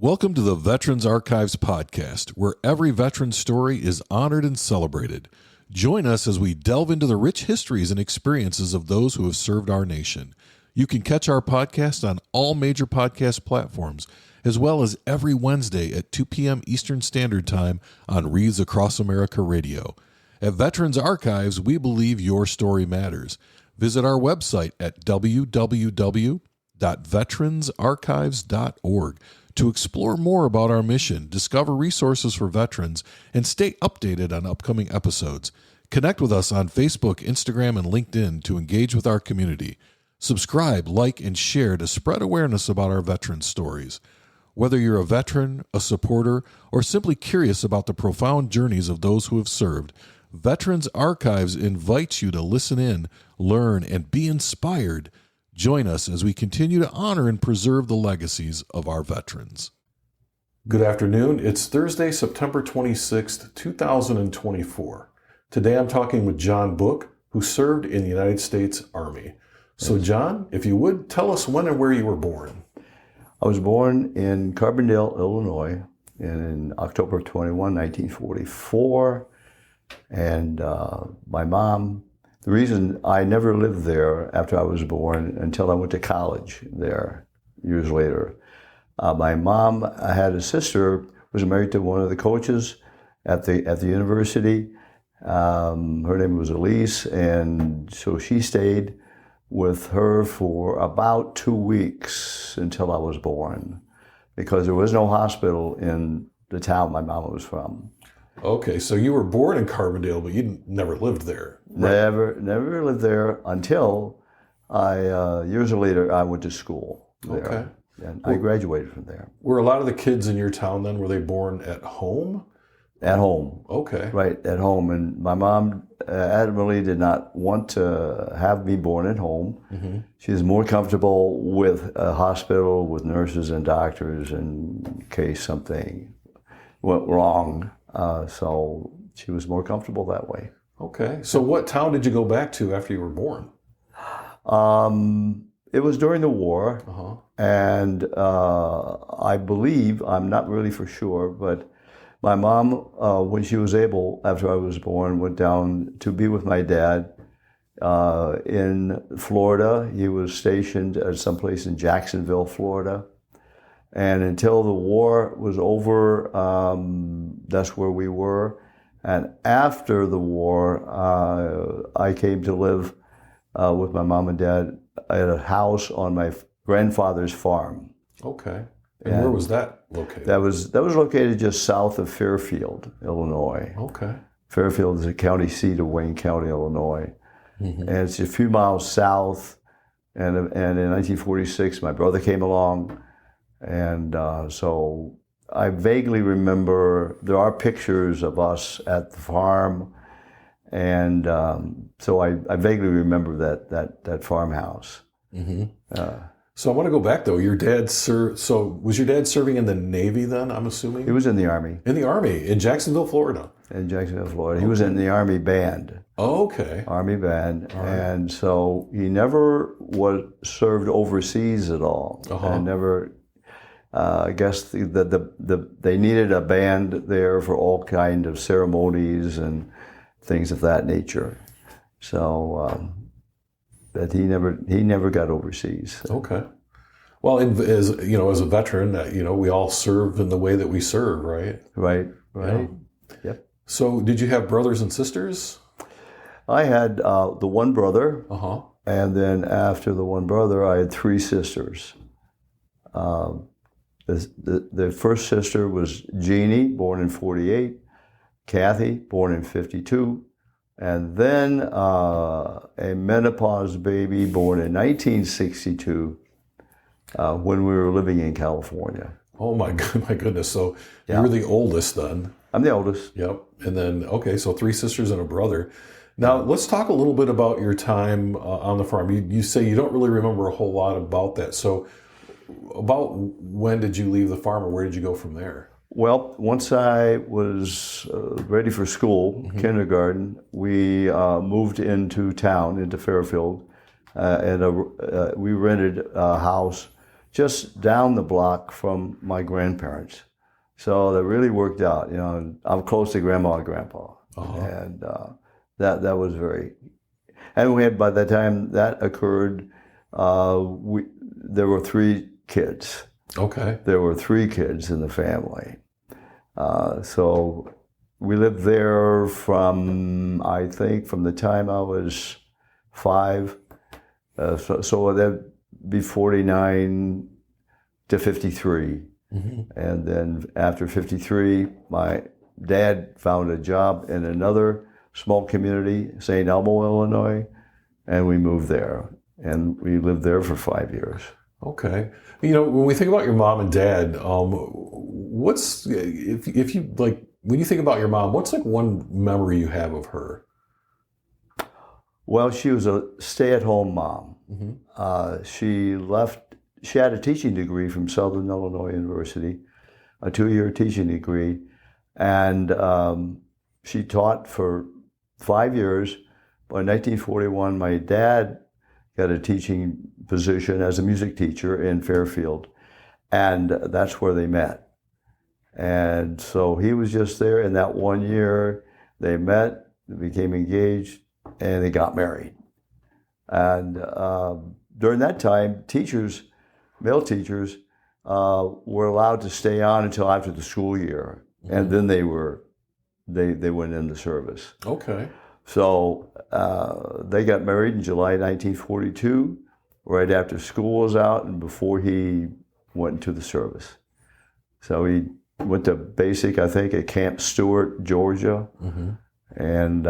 Welcome to the Veterans Archives podcast, where every veteran story is honored and celebrated. Join us as we delve into the rich histories and experiences of those who have served our nation. You can catch our podcast on all major podcast platforms, as well as every Wednesday at 2 p.m. Eastern Standard Time on Wreaths Across America Radio. At Veterans Archives, we believe your story matters. Visit our website at www.veteransarchives.org to explore more about our mission, discover resources for veterans, and stay updated on upcoming episodes. Connect with us on Facebook, Instagram, and LinkedIn to engage with our community. Subscribe, like, and share to spread awareness about our veteran stories. Whether you're a veteran, a supporter, or simply curious about the profound journeys of those who have served, Veterans Archives invites you to listen in, learn, and be inspired. Join us as we continue to honor and preserve the legacies of our veterans. Good afternoon. It's Thursday, September 26th, 2024. Today I'm talking with John Book, who served in the United States Army. So John, if you would, tell us when and where you were born. I was born in Carbondale, Illinois in October 21, 1944. And my mom, the reason I never lived there after I was born until I went to college there years later. My mom had a sister who was married to one of the coaches at the university. Her name was Elise, and so she stayed with her for about 2 weeks until I was born, because there was no hospital in the town my mom was from. Okay, so you were born in Carbondale, but you never lived there. Right? Never lived there until years later I went to school there. Okay. And I graduated from there. Were a lot of the kids in your town then, were they born at home? At home. Okay. Right, at home. And my mom adamantly did not want to have me born at home. Mm-hmm. She was more comfortable with a hospital, with nurses and doctors in case something went wrong. So she was more comfortable that way. Okay. So what town did you go back to after you were born? It was during the war. Uh-huh. And I believe, I'm not really for sure, but my mom, when she was able, after I was born, went down to be with my dad in Florida. He was stationed at some place in Jacksonville, Florida. And until the war was over, that's where we were. And after the war, I came to live with my mom and dad at a house on my grandfather's farm. Okay. And where was that located? That was located just south of Fairfield, Illinois. Okay. Fairfield is the county seat of Wayne County, Illinois. Mm-hmm. And it's a few miles south. And in 1946, my brother came along. And so I vaguely remember, there are pictures of us at the farm. And so I vaguely remember that farmhouse. Mm-hmm. So I want to go back though. Your dad served. So was your dad serving in the Navy then? I'm assuming he was in the Army. In the Army in Jacksonville, Florida. In Jacksonville, Florida, he was in the Army band. Oh, okay. Army band, all right. And so he never was served overseas at all. Uh-huh. And never. I guess they needed a band there for all kind of ceremonies and things of that nature. So. That he never got overseas. Okay. Well, as a veteran, we all serve in the way that we serve, right? Right. Yeah. Yep. So, did you have brothers and sisters? I had the one brother, uh-huh. And then after the one brother, I had three sisters. The first sister was Jeannie, born in 1948. Kathy, born in 1952. And then a menopause baby born in 1962 when we were living in California. Oh my goodness. So you were the oldest then? I'm the oldest. Yep. And then, okay, so three sisters and a brother. Now, let's talk a little bit about your time on the farm. You say you don't really remember a whole lot about that. So about when did you leave the farm, or where did you go from there? Well, once I was ready for school, mm-hmm. kindergarten, we moved into town, into Fairfield, and we rented a house just down the block from my grandparents. So that really worked out. You know, I'm close to Grandma and Grandpa, and that was very. And we had, by the time that occurred, there were 3 kids. Okay. There were 3 kids in the family. So we lived there I think, from the time I was 5. So that'd be 49 to 53. And then after 53, my dad found a job in another small community, St. Elmo, Illinois, and we moved there. And we lived there for 5 years. Okay. You know, when we think about your mom and dad, what's, if you like, when you think about your mom, what's like one memory you have of her? Well, she was a stay-at-home mom. She had a teaching degree from Southern Illinois University, a 2-year teaching degree, and she taught for 5 years. By 1941, my dad got a teaching position as a music teacher in Fairfield, and that's where they met. And so he was just there. In that 1 year, they met, they became engaged, and they got married. And during that time, male teachers, were allowed to stay on until after the school year, and then they went into service. Okay. So they got married in July 1942, right after school was out and before he went into the service. So he went to basic, I think, at Camp Stewart, Georgia, and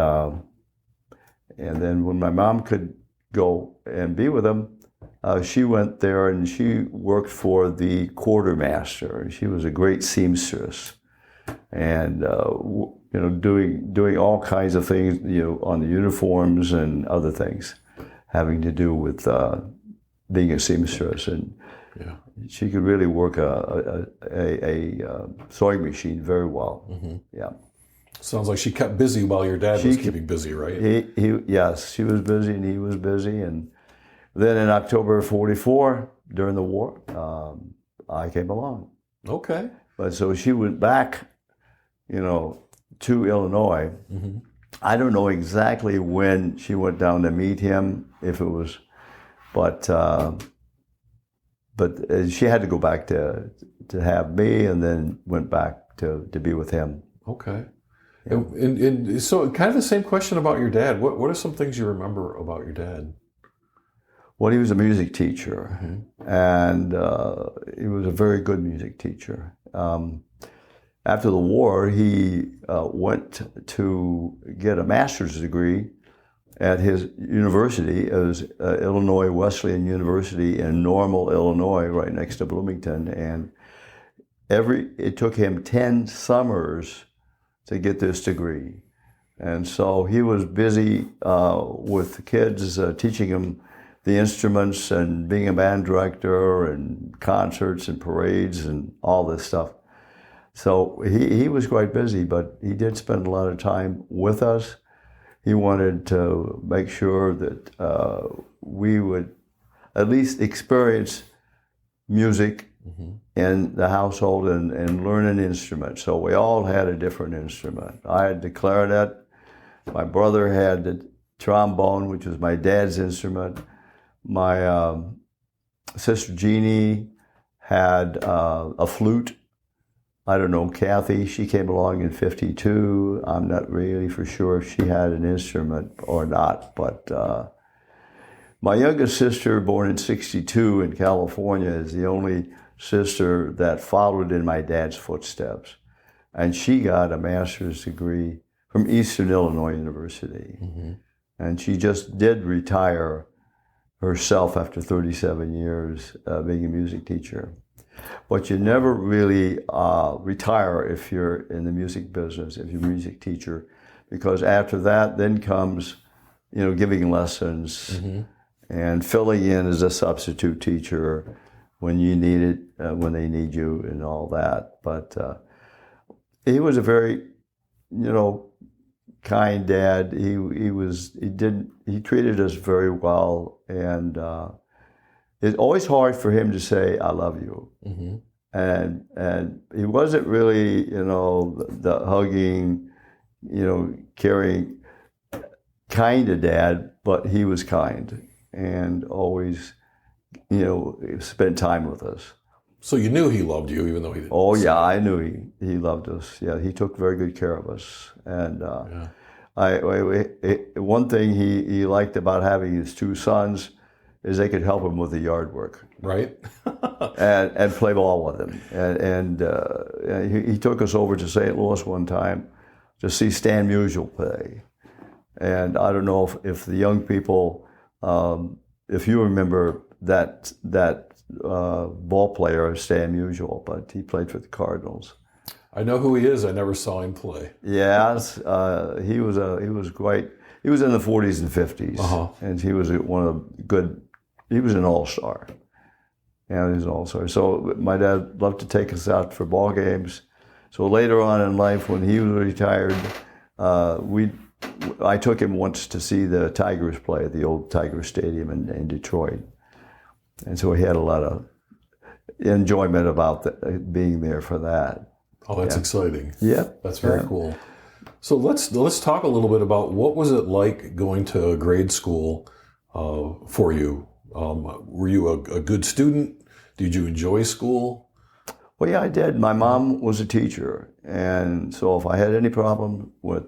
then when my mom could go and be with him, she went there and she worked for the quartermaster. She was a great seamstress, and you know, doing all kinds of things, you know, on the uniforms and other things having to do with being a seamstress. And she could really work a sewing machine very well. Yeah. Sounds like she kept busy while your dad was keeping busy, right? Yes, she was busy and he was busy. And then in October of 44, during the war, I came along. Okay. But so she went back, you know, to Illinois. I don't know exactly when she went down to meet him, if it was, but she had to go back to have me, and then went back to be with him. Okay. Yeah. And so kind of the same question about your dad. What are some things you remember about your dad? Well, he was a music teacher, and he was a very good music teacher. After the war, he went to get a master's degree at his university. It was Illinois Wesleyan University in Normal, Illinois, right next to Bloomington. And it took him 10 summers to get this degree. And so he was busy with the kids, teaching them the instruments and being a band director and concerts and parades and all this stuff. So he was quite busy, but he did spend a lot of time with us. He wanted to make sure that we would at least experience music in the household and learn an instrument. So we all had a different instrument. I had the clarinet. My brother had the trombone, which was my dad's instrument. My sister Jeannie had a flute. I don't know, Kathy, she came along in 52. I'm not really for sure if she had an instrument or not, but my youngest sister, born in 62 in California, is the only sister that followed in my dad's footsteps. And she got a master's degree from Eastern Illinois University. And she just did retire herself after 37 years being a music teacher. But you never really retire if you're in the music business, if you're a music teacher, because after that then comes, you know, giving lessons and filling in as a substitute teacher when you need it, when they need you and all that. But he was a very, you know, kind dad. He treated us very well, and it's always hard for him to say, I love you. Mm-hmm. And he wasn't really, the hugging, caring kind of dad, but he was kind and always, spent time with us. So you knew he loved you, even though he didn't. Oh yeah, I knew he loved us. Yeah, he took very good care of us. And one thing he liked about having his two sons is they could help him with the yard work, right? and play ball with him. And he took us over to St. Louis one time to see Stan Musial play. And I don't know if the young people, if you remember that ball player, Stan Musial, but he played for the Cardinals. I know who he is. I never saw him play. Yes, he was great. He was in the 40s and 50s, and he was one of the good. He was an all-star. Yeah, he was an all-star. So my dad loved to take us out for ball games. So later on in life, when he was retired, I took him once to see the Tigers play at the old Tiger Stadium in Detroit. And so he had a lot of enjoyment about being there for that. Oh, that's exciting. Yeah. That's very cool. So let's talk a little bit about what was it like going to grade school for you? Were you a good student? Did you enjoy school? Well, yeah, I did. My mom was a teacher, and so if I had any problem with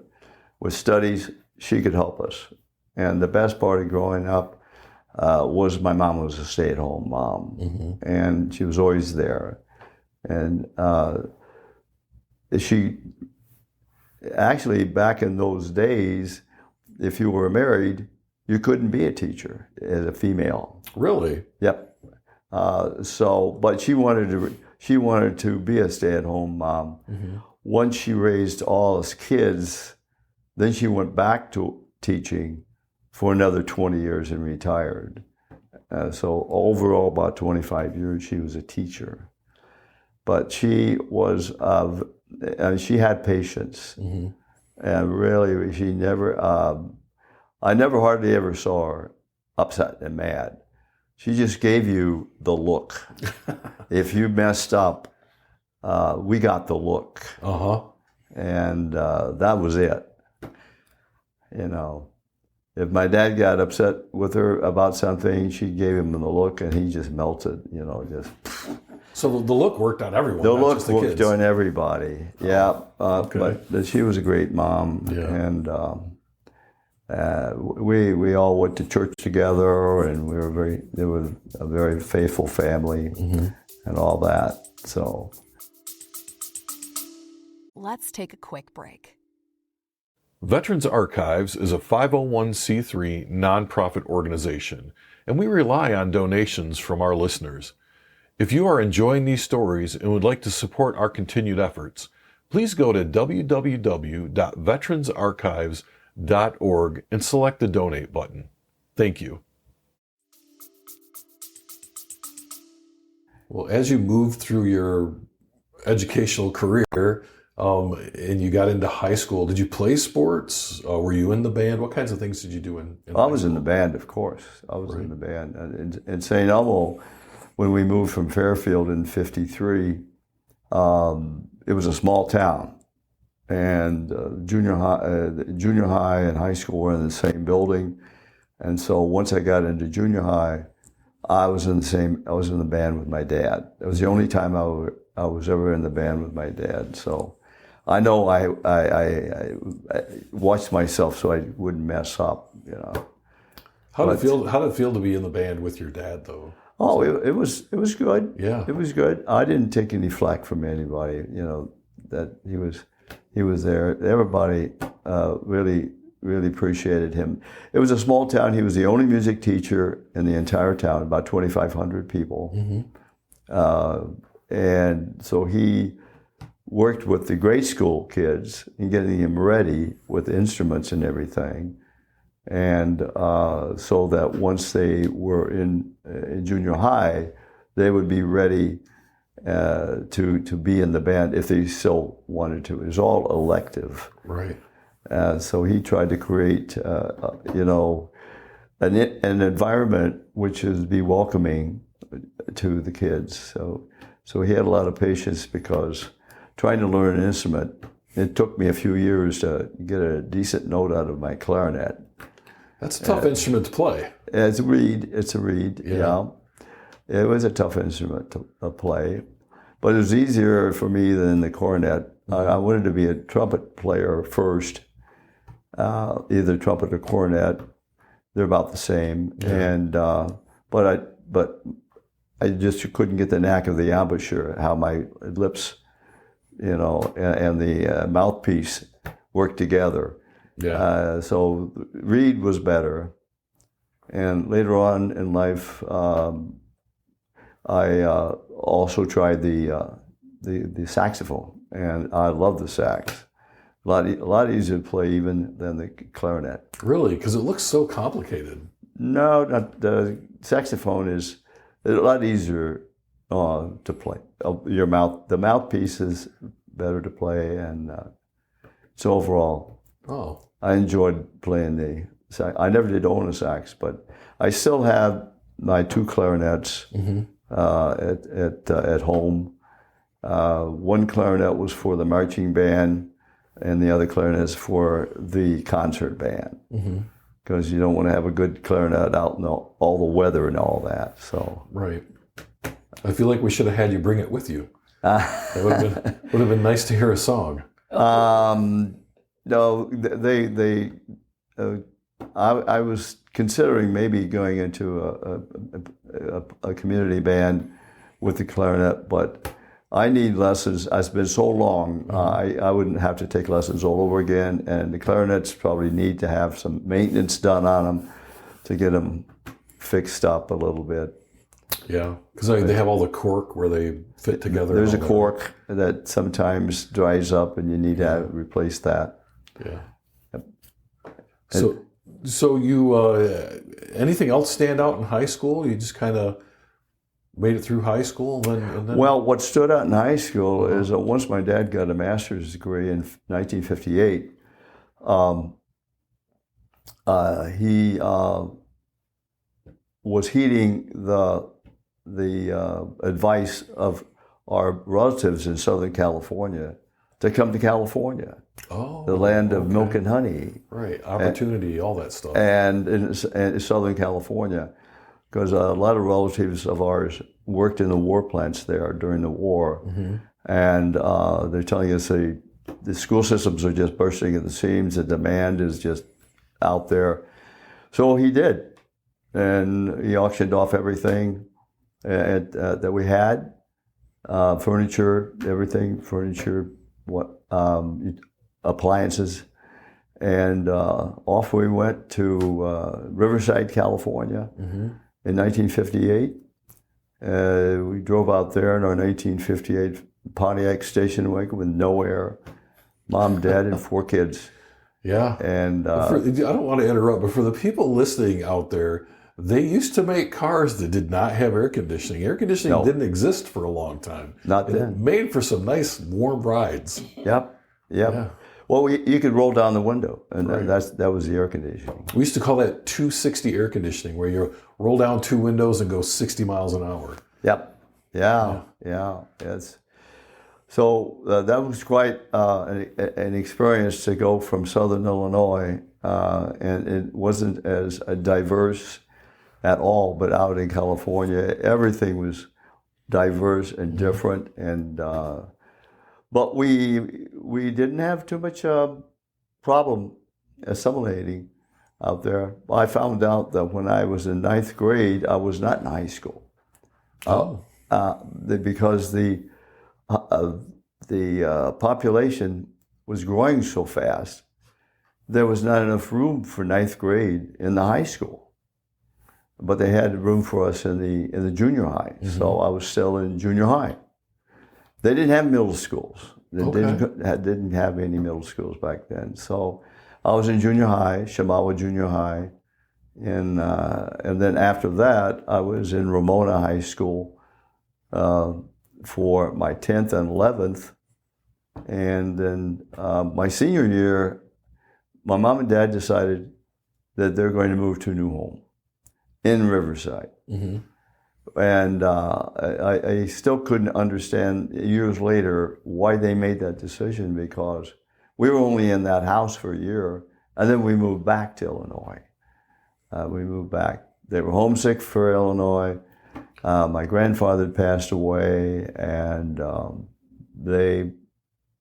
studies, she could help us. And the best part of growing up was my mom was a stay-at-home mom, and she was always there. And she actually, back in those days, if you were married, you couldn't be a teacher as a female. Really? Yep. But she wanted to be a stay-at-home mom. Once she raised all us kids, then she went back to teaching for another 20 years and retired. So overall, about 25 years, she was a teacher. But she was, she had patience. And really, she never, I never hardly ever saw her upset and mad. She just gave you the look. If you messed up, we got the look. And that was it. If my dad got upset with her about something, she gave him the look, and he just melted. Just. So the look worked on everyone. The not look just the worked kids. on everybody. Yeah. Okay. But she was a great mom, and we all went to church together, and they were a very faithful family, and all that. So. Let's take a quick break. Veterans Archives is a 501c3 nonprofit organization, and we rely on donations from our listeners. If you are enjoying these stories and would like to support our continued efforts, please go to www.veteransarchives.org and select the donate button. Thank you. Well, as you moved through your educational career, and you got into high school, did you play sports? Were you in the band? What kinds of things did you do in I was in the band, of course. I was in the band. In St. Elmo, when we moved from Fairfield in '53, it was a small town. And junior high and high school were in the same building. And so once I got into junior high, I was in the band with my dad. It was the only time I was ever in the band with my dad. So I know I watched myself so I wouldn't mess up, How did it feel to be in the band with your dad, though? Oh, it was good. Yeah, it was good. I didn't take any flack from anybody. That he was there. Everybody really appreciated him. It was a small town. He was the only music teacher in the entire town, about 2,500 people. And so he worked with the grade school kids in getting them ready with instruments and everything. And so that once they were in junior high, they would be ready to be in the band if they still wanted to. It was all elective. Right. So he tried to create, an environment which is be welcoming to the kids. So he had a lot of patience, because trying to learn an instrument, it took me a few years to get a decent note out of my clarinet. That's a tough instrument to play. It's a reed. Yeah. Yeah. It was a tough instrument to play, but it was easier for me than the cornet. I wanted to be a trumpet player first, either trumpet or cornet. They're about the same, and but I just couldn't get the knack of the embouchure, how my lips, and the mouthpiece worked together. Yeah. So reed was better, and later on in life, I also tried the saxophone, and I love the sax. A lot easier to play even than the clarinet. Really? Because it looks so complicated. No, not the saxophone is a lot easier to play. The mouthpiece is better to play, and so overall, I enjoyed playing the sax. I never did own a sax, but I still have my 2 clarinets at home. One clarinet was for the marching band, and the other clarinet is for the concert band. Because you don't want to have a good clarinet out in all the weather and all that. So right. I feel like we should have had you bring it with you. It would have been nice to hear a song. No, I was considering maybe going into a community band with the clarinet, but I need lessons. It's been so long, I wouldn't have to take lessons all over again, and the clarinets probably need to have some maintenance done on them to get them fixed up a little bit. Yeah, because they have all the cork where they fit together. There's a cork that sometimes dries up, and you need to replace that. Yeah. Yep. So you anything else stand out in high school? You just kind of made it through high school, and then... Well, what stood out in high school is that once my dad got a master's degree in 1958, he was heeding the advice of our relatives in Southern California to come to California, the land of milk and honey. Right, opportunity, all that stuff. And in Southern California, because a lot of relatives of ours worked in the war plants there during the war, and they're telling us the school systems are just bursting at the seams, the demand is just out there. So he did, and he auctioned off everything that we had, furniture, appliances, and off we went to Riverside, California. In 1958, we drove out there in our 1958 Pontiac station wagon with no air, mom, dad, and 4 kids. Yeah. And I don't want to interrupt, but for the people listening out there, they used to make cars that did not have air conditioning. Air conditioning didn't exist for a long time. Not then. It made for some nice warm rides. Yep. Yeah. Well, you could roll down the window, and that was the air conditioning. We used to call that 260 air conditioning, where you roll down 2 windows and go 60 miles an hour. Yep. Yeah. Yes. So that was quite an experience to go from Southern Illinois, and it wasn't as diverse at all, but out in California, everything was diverse and different, and but we didn't have too much problem assimilating out there. I found out that when I was in 9th grade, I was not in high school. Because the population was growing so fast, there was not enough room for 9th grade in the high school. But they had room for us in the junior high, so I was still in junior high. They didn't have middle schools. They didn't have any middle schools back then. So I was in junior high, Shamawa Junior High, and then after that, I was in Ramona High School for my 10th and 11th. And then my senior year, my mom and dad decided that they're going to move to a new home in Riverside. And I still couldn't understand years later why they made that decision, because we were only in that house for a year, and then we moved back to Illinois. We moved back. They were homesick for Illinois. My grandfather had passed away, and they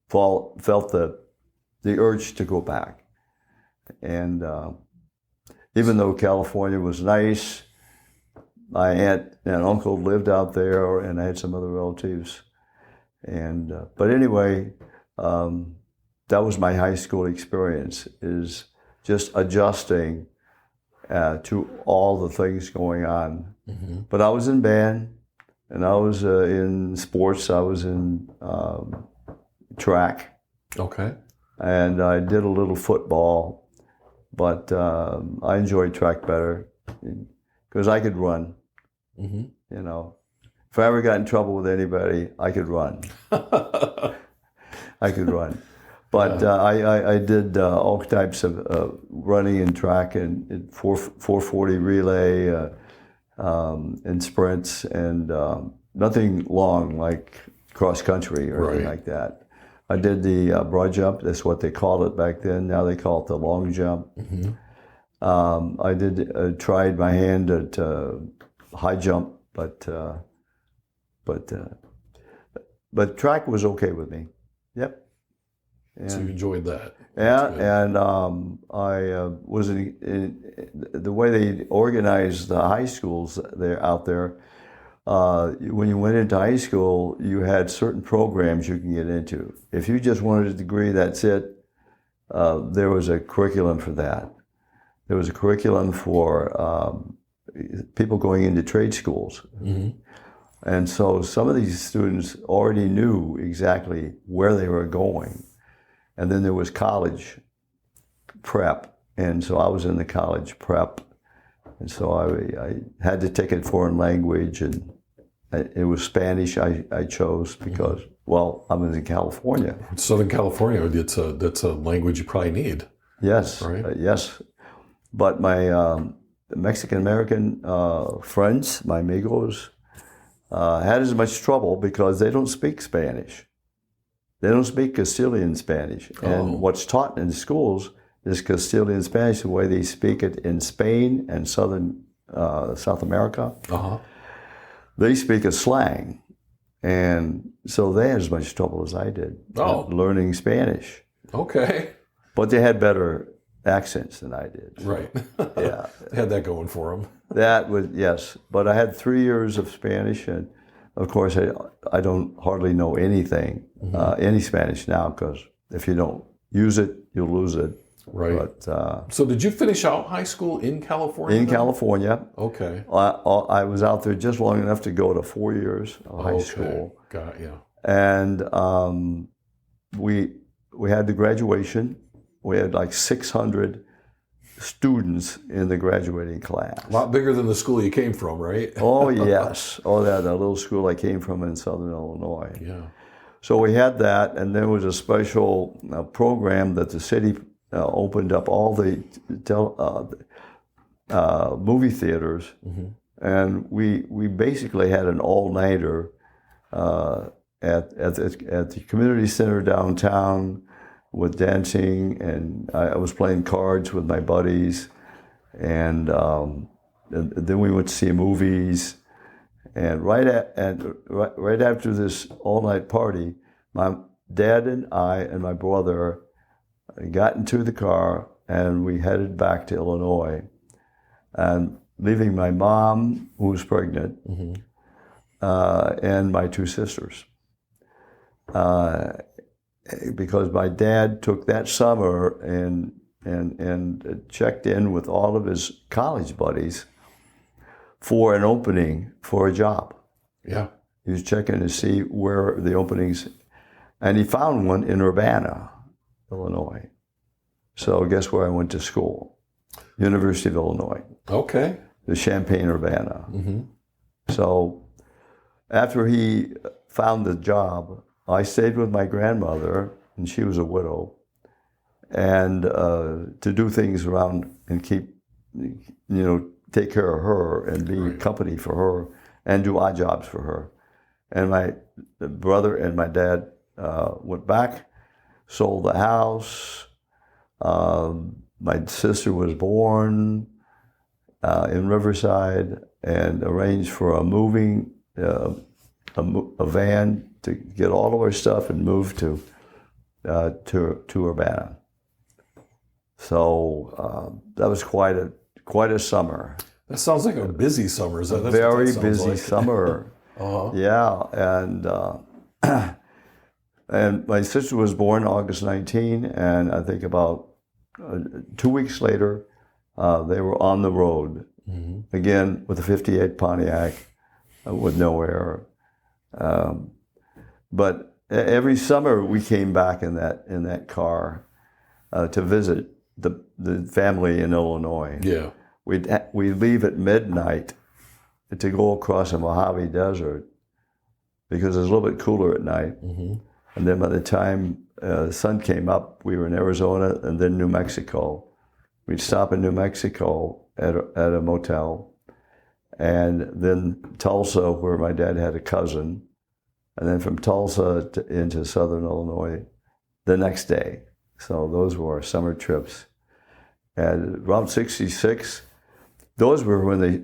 felt the urge to go back. And even though California was nice, my aunt and uncle lived out there, and I had some other relatives. And but anyway, that was my high school experience, is just adjusting to all the things going on. Mm-hmm. But I was in band, and I was in sports. I was in track. Okay. And I did a little football, but I enjoyed track better because I could run. Mm-hmm. You know, if I ever got in trouble with anybody, I could run. I could run. But I did all types of running and track and 440 relay and sprints, and nothing long like cross country or anything like that. I did the broad jump. That's what they called it back then. Now they call it the long jump. Mm-hmm. I did tried my hand at high jump, but track was okay with me. Yep. And, so you enjoyed that. Yeah, and I was in the way they organized the high schools out there. When you went into high school, you had certain programs you can get into. If you just wanted a degree, that's it. There was a curriculum for that. There was a curriculum for people going into trade schools. Mm-hmm. And so some of these students already knew exactly where they were going. And then there was college prep. And so I was in the college prep. And so I had to take a foreign language, and it was Spanish I chose because, well, I'm in California. Southern California, that's a language you probably need. Yes, right? Yes. But my Mexican-American friends, my amigos, had as much trouble because they don't speak Spanish. They don't speak Castilian Spanish. And what's taught in the schools is Castilian Spanish, the way they speak it in Spain and South America. Uh-huh. They speak a slang. And so they had as much trouble as I did learning Spanish. Okay. But they had better accents than I did. Right. Yeah. They had that going for them. That was, yes. But I had 3 years of Spanish, and of course I don't hardly know anything, any Spanish now, because if you don't use it, you'll lose it. Right. But, so did you finish out high school in California? In California. Okay. I was out there just long enough to go to 4 years of high school. Got you. And we had the graduation. We had like 600 students in the graduating class. A lot bigger than the school you came from, right? Oh, yes. Oh, that little school I came from in Southern Illinois. Yeah. So we had that, and there was a special program that the city opened up all the movie theaters, and we basically had an all-nighter at the community center downtown with dancing, and I was playing cards with my buddies, and then we went to see movies. And right after this all-night party, my dad and I and my brother got into the car, and we headed back to Illinois, and leaving my mom, who was pregnant, and my 2 sisters. Because my dad took that summer and checked in with all of his college buddies for an opening for a job. Yeah. He was checking to see where the openings, and he found one in Urbana, Illinois. So guess where I went to school? University of Illinois. Okay. The Champaign-Urbana. So after he found the job, I stayed with my grandmother, and she was a widow, and to do things around and keep, take care of her and be company for her and do odd jobs for her. And my brother and my dad went back, sold the house. My sister was born in Riverside, and arranged for a moving a van to get all of our stuff and move to Urbana. So that was quite a summer. That sounds like a busy summer. Is that A very what that busy like? summer. Uh-huh. Yeah, and my sister was born August 19, and I think about 2 weeks later, they were on the road again with a '58 Pontiac with no air. But every summer we came back in that car to visit the family in Illinois. Yeah. We'd leave at midnight to go across the Mojave Desert because it was a little bit cooler at night. Mm-hmm. And then by the time the sun came up, we were in Arizona and then New Mexico. We'd stop in New Mexico at a motel, and then Tulsa, where my dad had a cousin, and then from Tulsa into Southern Illinois the next day. So those were our summer trips. And Route 66, those were when the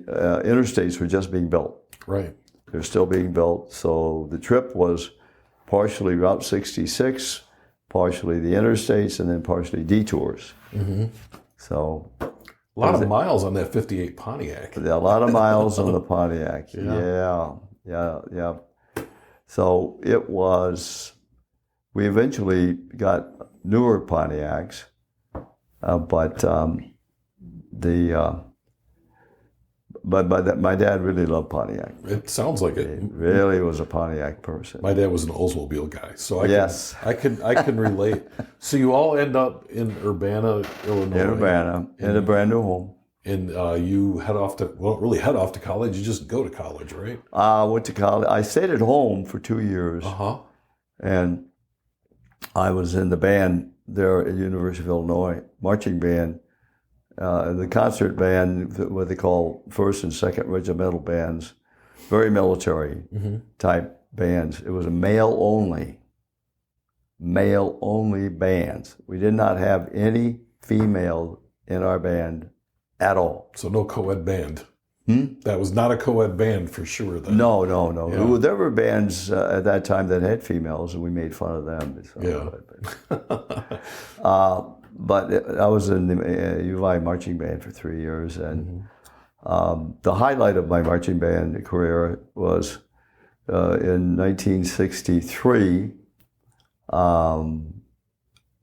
interstates were just being built. Right. They're still being built. So the trip was partially Route 66, partially the interstates, and then partially detours. Mm-hmm. So A lot of miles on that '58 Pontiac. a lot of miles on the Pontiac. Yeah. Yeah. So it was, we eventually got newer Pontiacs, but my dad really loved Pontiac. It sounds like it. He really was a Pontiac person. My dad was an Oldsmobile guy, so Yes. I can relate. So you all end up in Urbana, Illinois. In Urbana, in a brand new home. And you head off to, well, not really head off to college, you just go to college, right? I went to college. I stayed at home for 2 years, Uh-huh. and I was in the band there at University of Illinois, marching band, the concert band, what they call first and second regimental bands, very military type bands. It was a male only bands. We did not have any female in our band at all. So no co-ed band. That was not a co-ed band for sure then. No. Yeah. There were bands at that time that had females, and we made fun of them. So, Yeah. but I was in the U of I marching band for 3 years, and the highlight of my marching band career was in 1963.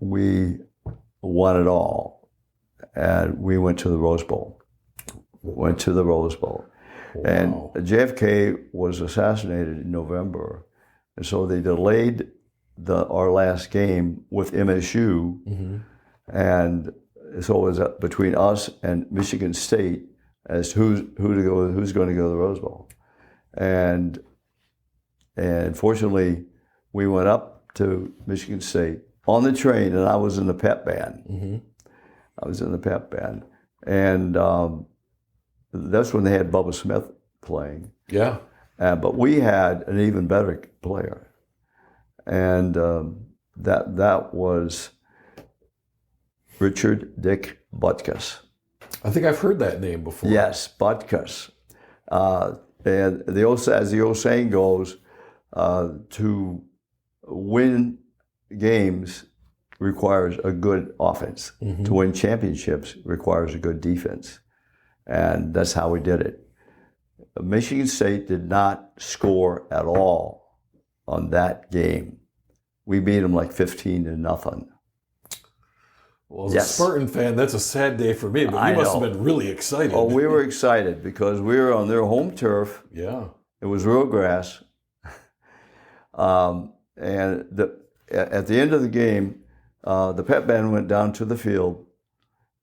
We won it all, and we went to the Rose Bowl. And Wow. JFK was assassinated in November, and so they delayed our last game with MSU, and so it was between us and Michigan State as who's going to go to the Rose Bowl, and fortunately we went up to Michigan State on the train, and I was in the pep band. And that's when they had Bubba Smith playing. Yeah. But we had an even better player, and that was Richard Dick Butkus. I think I've heard that name before. Yes, Butkus. And as the old saying goes, to win games requires a good offense. To win championships requires a good defense. And that's how we did it. Michigan State did not score at all on that game. We beat them like 15-0. Well, as a Spartan fan, that's a sad day for me, but you must have been really excited. Oh, we were excited because we were on their home turf. Yeah. It was real grass. And at the end of the game, the pep band went down to the field,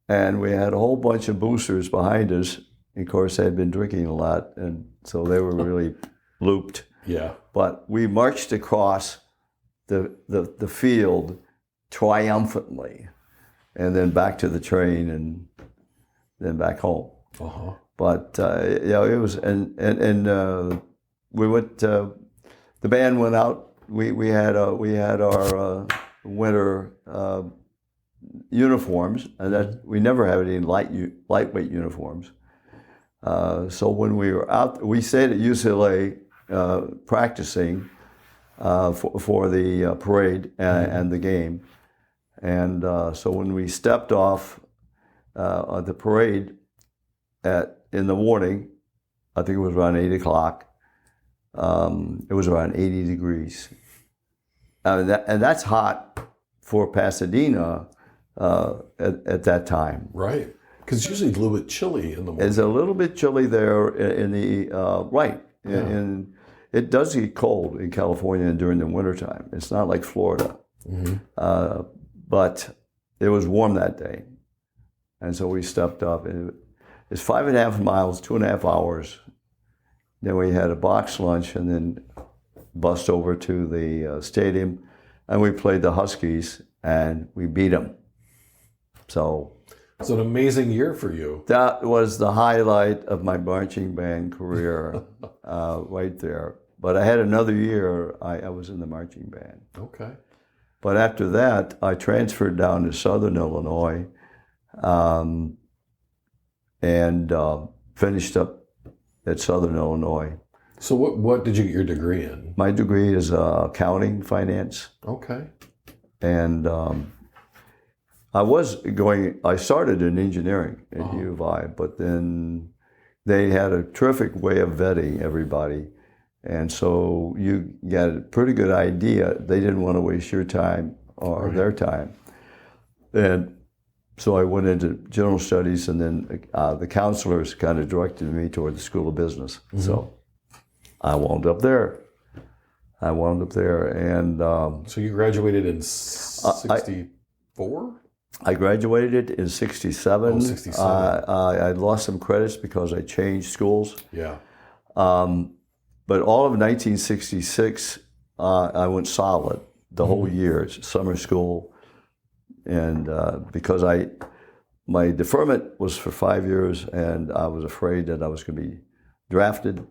and we had a whole bunch of boosters behind us. Of course, they had been drinking a lot, and so they were really looped. Yeah. But we marched across the field triumphantly, and then back to the train, and then back home. But it was, and we went. The band went out. We had our winter uniforms, and that we never had any lightweight uniforms. So when we were out, we stayed at UCLA practicing for the parade and the game. And so when we stepped off the parade in the morning, I think it was around 8 o'clock, it was around 80 degrees. And that's hot for Pasadena at that time. Right. Because it's usually a little bit chilly in the morning. It's a little bit chilly there in the, right. Yeah. And it does get cold in California during the wintertime. It's not like Florida. But it was warm that day. And so we stepped up. And it's 5.5 miles, 2.5 hours. Then we had a box lunch and then bussed over to the stadium. And we played the Huskies and we beat them. So it's an amazing year for you. That was the highlight of my marching band career right there. But I had another year, I was in the marching band. Okay. But after that, I transferred down to Southern Illinois and finished up at Southern Illinois. So what did you get your degree in? My degree is accounting, finance. Okay. And I started in engineering at U of I, but then they had a terrific way of vetting everybody. And so you got a pretty good idea. They didn't want to waste your time or their time. And so I went into general studies, and then the counselors kind of directed me toward the School of Business. So I wound up there. And so you graduated in 64? I graduated in 67. Oh, 67. I lost some credits because I changed schools. Yeah. But all of 1966, I went solid the whole year, summer school. And because my deferment was for 5 years, and I was afraid that I was going to be drafted.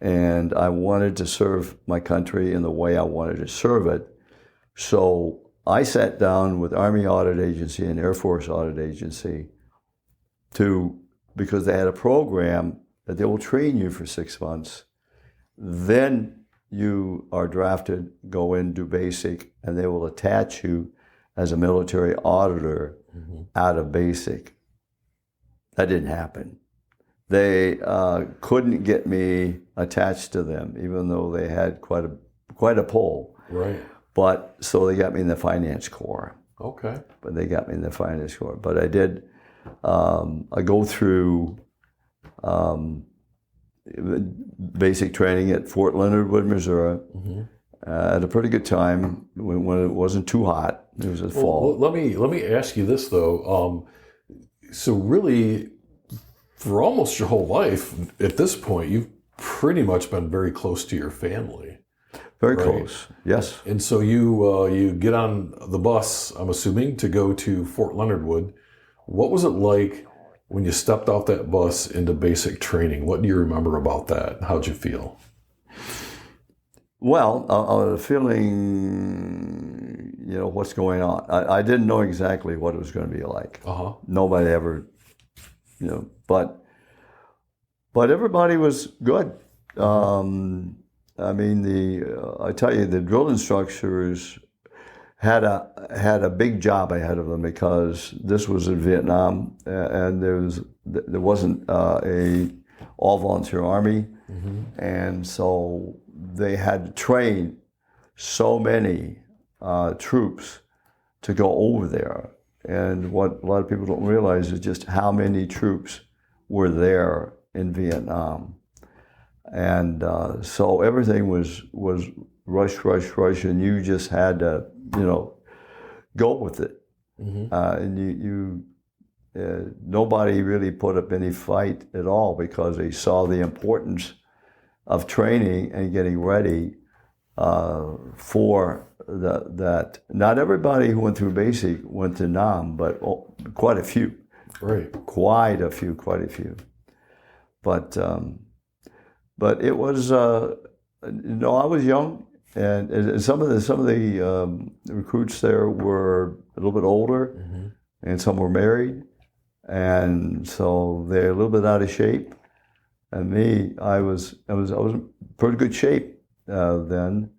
And I wanted to serve my country in the way I wanted to serve it. So I sat down with Army Audit Agency and Air Force Audit Agency because they had a program that they will train you for 6 months. Then you are drafted, go in, do basic, and they will attach you as a military auditor out of basic. That didn't happen. They couldn't get me attached to them, even though they had quite a pull. Right. But so they got me in the finance corps. Okay. But they got me in the finance corps. But I did. I go through basic training at Fort Leonard Wood, Missouri. At a pretty good time when it wasn't too hot. It was a fall. Let me ask you this though. So really, for almost your whole life at this point, you've pretty much been very close to your family. Very close, yes. And so you get on the bus, I'm assuming, to go to Fort Leonard Wood. What was it like when you stepped off that bus into basic training? What do you remember about that? How'd you feel? Well, I was feeling, what's going on. I didn't know exactly what it was going to be like. Nobody ever, but everybody was good. I tell you, the drill instructors had a big job ahead of them because this was in Vietnam, and there wasn't a all volunteer army, and so they had to train so many troops to go over there. And what a lot of people don't realize is just how many troops were there in Vietnam. And so everything was rush, and you just had to, go with it. And nobody really put up any fight at all because they saw the importance of training and getting ready for that. Not everybody who went through basic went to NAM, but quite a few. Right. Quite a few. But it was I was young, and some of the recruits there were a little bit older, and some were married, and so they're a little bit out of shape. And me, I was in pretty good shape then,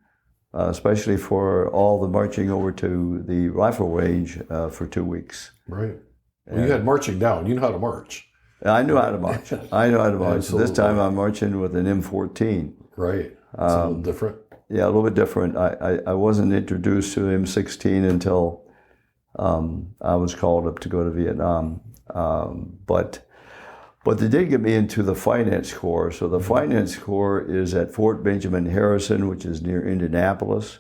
especially for all the marching over to the rifle range for 2 weeks. Right. Well, you had marching down. You know how to march. I knew how to march. Absolutely. This time I'm marching with an M14. Right. It's a little different. Yeah, a little bit different. I wasn't introduced to M16 until I was called up to go to Vietnam. But they did get me into the Finance Corps. So the Finance Corps is at Fort Benjamin Harrison, which is near Indianapolis.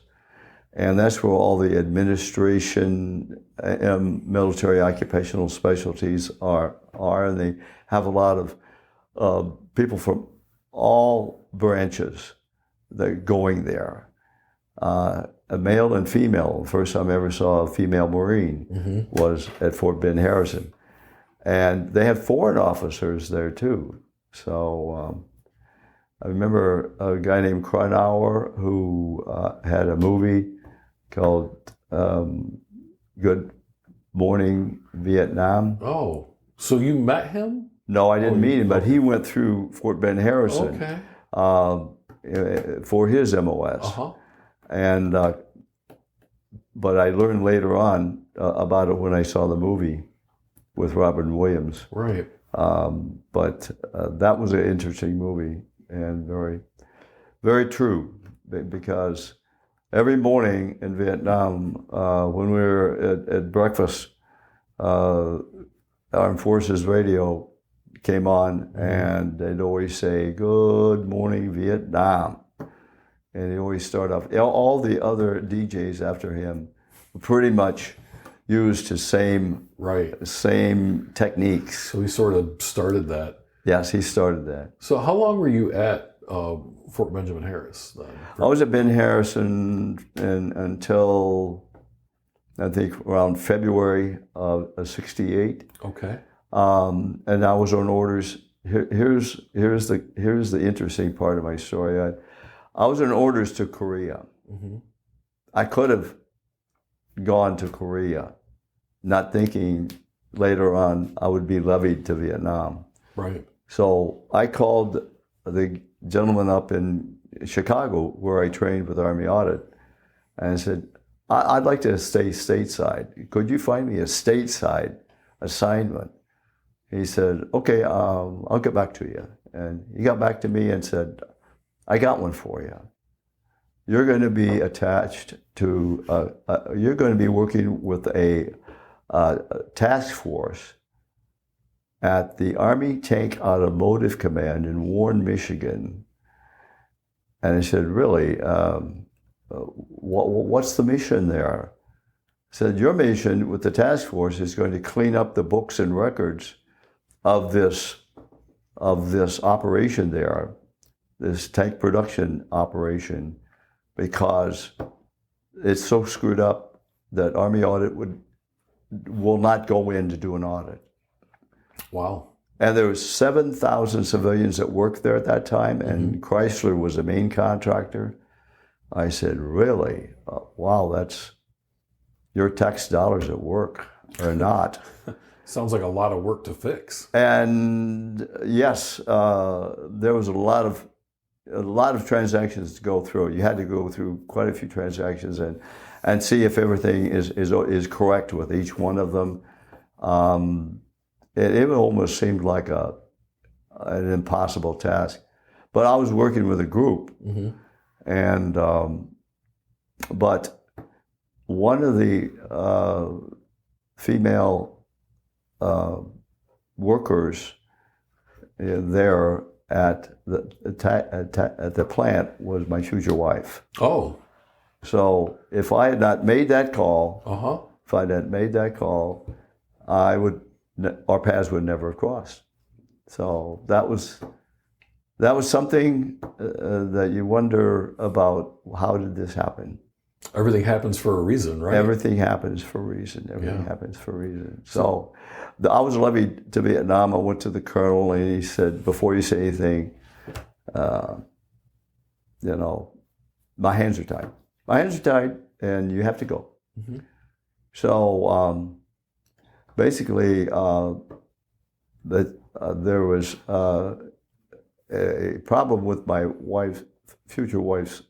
And that's where all the administration and military occupational specialties are. And they have a lot of people from all branches that are going there. A male and female. The first time I ever saw a female Marine was at Fort Ben Harrison. And they had foreign officers there too. So I remember a guy named Cronauer who had a movie called Good Morning Vietnam. Oh, so you met him? No, I didn't meet him, but he went through Fort Ben Harrison for his MOS. And but I learned later on about it when I saw the movie with Robin Williams. Right. But that was an interesting movie and very, very true, because every morning in Vietnam, when we were at breakfast, Armed Forces radio came on, and they'd always say, "Good morning, Vietnam." And he always start off. All the other DJs after him pretty much used his same techniques. So he sort of started that. Yes, he started that. So how long were you at Fort Benjamin Harris then? I was at Ben Harrison until I think around February of '68. Okay. And I was on orders. Here's the interesting part of my story. I was on orders to Korea. I could have gone to Korea, not thinking later on I would be levied to Vietnam. Right. So I called the gentleman up in Chicago where I trained with Army Audit, and I said, I'd like to stay stateside. Could you find me a stateside assignment? He said, okay, I'll get back to you. And he got back to me and said, I got one for you. You're going to be attached to, you're going to be working with a task force at the Army Tank Automotive Command in Warren, Michigan. And I said, really, what's the mission there? I said, your mission with the task force is going to clean up the books and records of this operation there, this tank production operation, because it's so screwed up that Army Audit will not go in to do an audit. Wow. And there was 7,000 civilians that worked there at that time, and Chrysler was the main contractor. I said, really? Wow, that's your tax dollars at work, or not. Sounds like a lot of work to fix. And yes, there was a lot of transactions to go through. You had to go through quite a few transactions and see if everything is correct with each one of them. It almost seemed like an impossible task. But I was working with a group, and but one of the female workers there at the plant was my future wife. Oh. So if I had not made that call, our paths would never have crossed. So that was something that you wonder about. How did this happen? Everything happens for a reason, right? Everything happens for a reason. Everything Yeah. happens for a reason. So I was levied to Vietnam. I went to the colonel, and he said, before you say anything, you know, my hands are tied. My hands are tied, and you have to go. Mm-hmm. So basically, there was a problem with my future wife's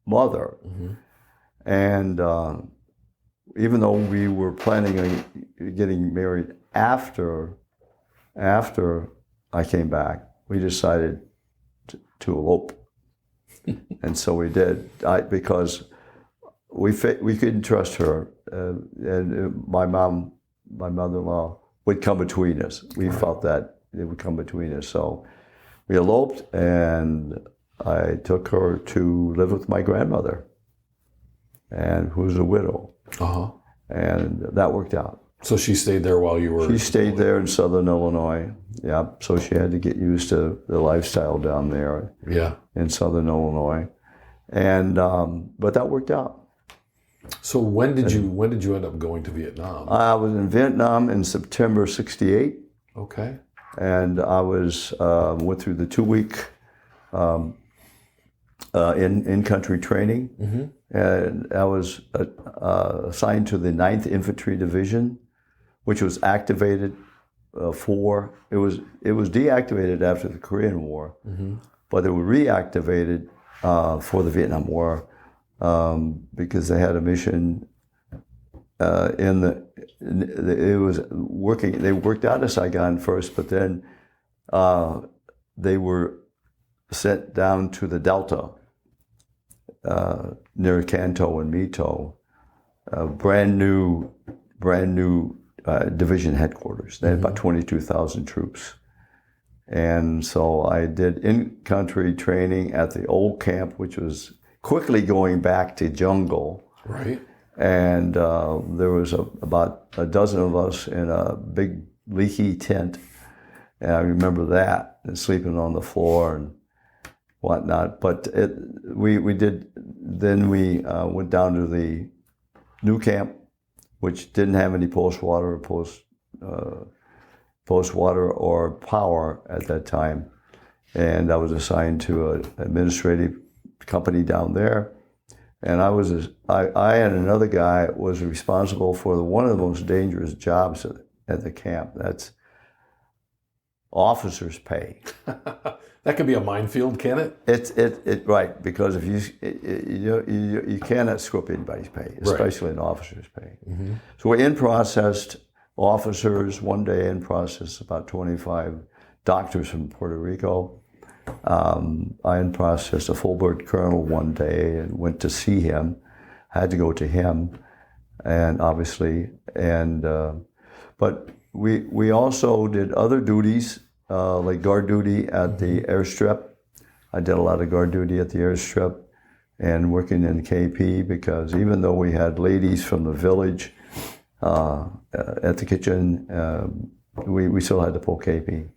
mother. Mm-hmm. And even though we were planning on getting married after I came back, we decided to elope. And so we did, because we couldn't trust her, and my mother-in-law would come between us. We felt that it would come between us. So we eloped, and I took her to live with my grandmother, and who was a widow. Uh-huh. And that worked out. So she stayed there while you were... She stayed there in Southern Illinois. Yeah, so she had to get used to the lifestyle down there. Yeah. In Southern Illinois, and but that worked out. So when did you end up going to Vietnam? I was in Vietnam in September '68. Okay. And I was went through the 2-week in-country training, Mm-hmm. and I was assigned to the 9th Infantry Division, which was activated it was deactivated after the Korean War, Mm-hmm. but they were reactivated for the Vietnam War because they had a mission it was working. They worked out of Saigon first, but then they were sent down to the Delta near Canto and Mito, brand new division headquarters. They had about 22,000 troops. And so I did in-country training at the old camp, which was quickly going back to jungle. Right. And there was about a dozen of us in a big leaky tent. And I remember that, and sleeping on the floor and whatnot. But we went down to the new camp, which didn't have any post-water or power at that time. And I was assigned to an administrative company down there. And I and another guy was responsible for one of the most dangerous jobs at the camp. That's officers' pay. That could be a minefield, can it? It's right, because if you cannot screw up anybody's pay, especially an officer's pay. Mm-hmm. So we in-processed officers one day, in-processed about 25 doctors from Puerto Rico. I in-processed a full-bird colonel one day and went to see him. I had to go to him, and obviously, but we also did other duties, like guard duty at the airstrip. I did a lot of guard duty at the airstrip and working in KP, because even though we had ladies from the village at the kitchen, we still had to pull KP.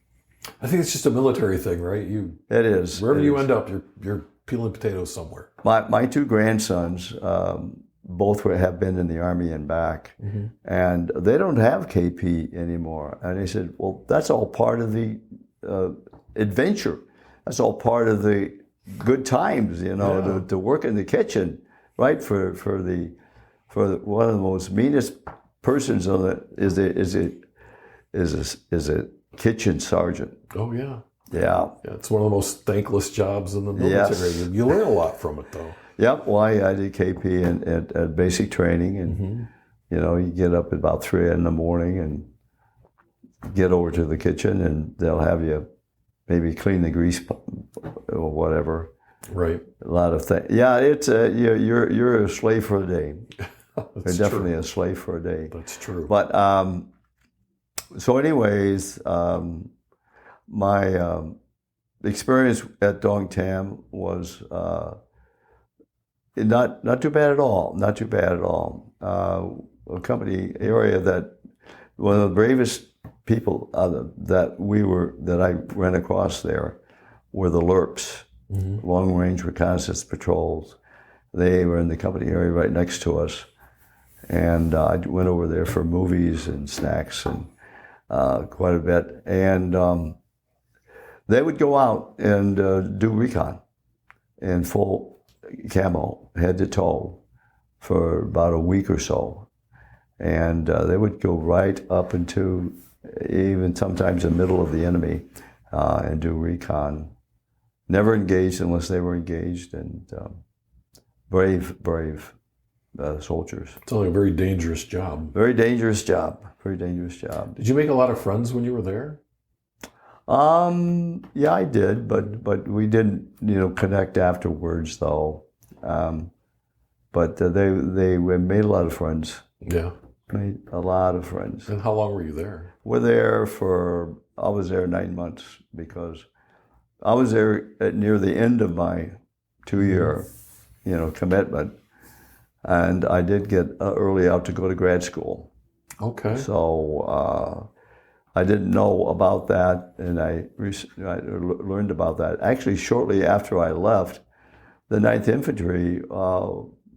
I think it's just a military thing, right? It is. Wherever you end up, you're peeling potatoes somewhere. My two grandsons both have been in the Army and back, Mm-hmm. and they don't have KP anymore. And they said, well, that's all part of the adventure. That's all part of the good times, to work in the kitchen, right? For one of the most meanest persons on it is a kitchen sergeant. Oh yeah. Yeah. Yeah, it's one of the most thankless jobs in the military. Yes. You learn a lot from it, though. Yep. Well, I did KP at basic training, and you get up at about 3 in the morning and get over to the kitchen, and they'll have you maybe clean the grease or whatever. Right. A lot of things. Yeah, it's you're a slave for a day. You're definitely a slave for a day. That's true. But so, anyways, my experience at Dong Tam was not too bad at all. Not too bad at all. A company area that one of the bravest people that I ran across there were the LRPs, long range reconnaissance patrols. They were in the company area right next to us. And I went over there for movies and snacks and quite a bit. And they would go out and do recon in full camo, head to toe, for about a week or so. And they would go right up into even sometimes the middle of the enemy and do recon. Never engaged unless they were engaged, and brave soldiers. It's only a very dangerous job. Very dangerous job. Very dangerous job. Did you make a lot of friends when you were there? Yeah, I did, but we didn't, connect afterwards though. But they made a lot of friends. Yeah. Made a lot of friends. And how long were you there? I was there 9 months because I was there near the end of my 2-year, commitment. And I did get early out to go to grad school. Okay. So I didn't know about that, and I learned about that. Actually, shortly after I left, the 9th Infantry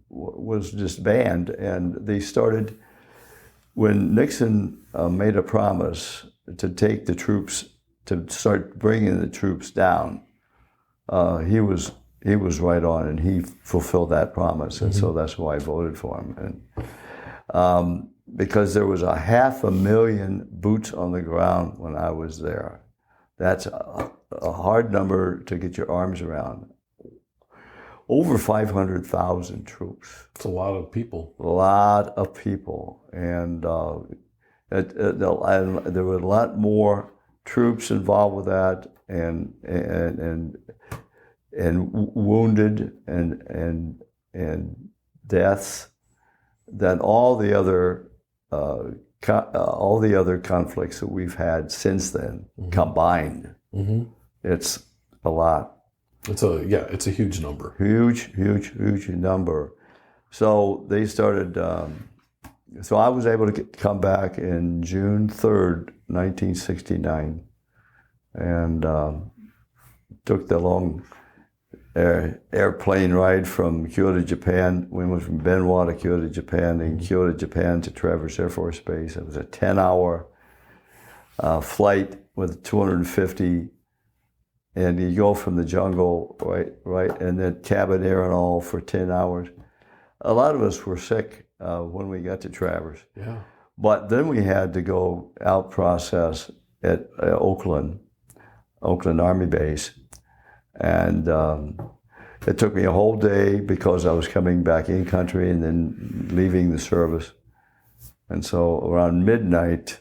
was disbanded, and they started, when Nixon made a promise to take the troops, to start bringing the troops down, he was right on, and he fulfilled that promise, and so that's why I voted for him. And because there was 500,000 boots on the ground when I was there. That's a hard number to get your arms around. Over 500,000 troops. It's a lot of people. A lot of people, and there were a lot more troops involved with that, and wounded and deaths than all the other conflicts that we've had since then combined. It's a lot. It's a huge number. Huge number. So they started. So I was able to come back in June 3rd, 1969, and took the long airplane ride from Kyoto, Japan. We went from Benoit to Kyoto, Japan, and Kyoto, Japan to Traverse Air Force Base. It was a 10-hour flight with 250, and you go from the jungle, right, and then cabin air and all for 10 hours. A lot of us were sick when we got to Traverse. Yeah. But then we had to go out process at Oakland Army Base. And it took me a whole day because I was coming back in country and then leaving the service. And so around midnight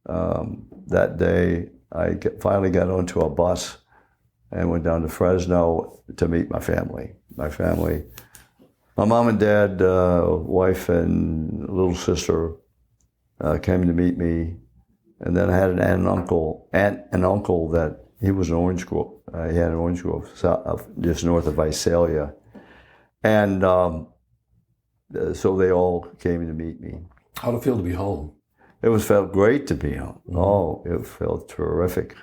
that day, I finally got onto a bus and went down to Fresno to meet my family. My mom and dad, wife and little sister came to meet me. And then I had an aunt and uncle that he was an orange grove. He had an orange grove just north of Visalia. And so they all came to meet me. How'd it feel to be home? It felt great to be home. Oh, it felt terrific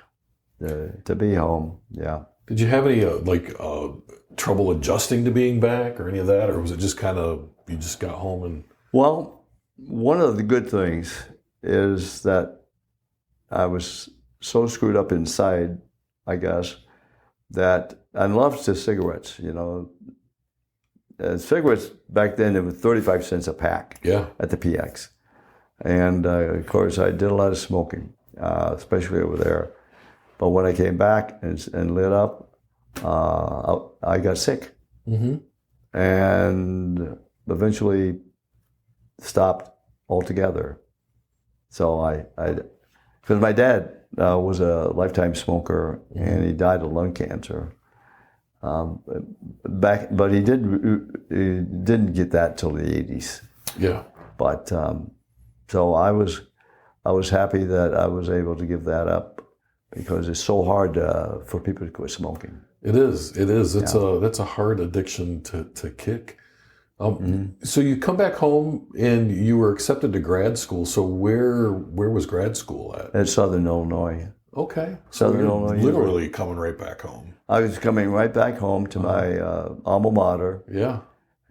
to be home, yeah. Did you have any trouble adjusting to being back or any of that? Or was it just kind of, you just got home and... Well, one of the good things is that I was so screwed up inside, I guess, that I loved the cigarettes, cigarettes back then, it was 35 cents a pack at the PX. And of course, I did a lot of smoking, especially over there. But when I came back and lit up, I got sick. And eventually stopped altogether. So because my dad was a lifetime smoker, and he died of lung cancer. But he didn't get that till the 80s. Yeah. But so I was happy that I was able to give that up because it's so hard for people to quit smoking. It is. That's a hard addiction to kick. So you come back home and you were accepted to grad school. So where was grad school at? At Southern Illinois. Okay. Southern Illinois. Literally coming right back home. I was coming right back home to my alma mater. Yeah.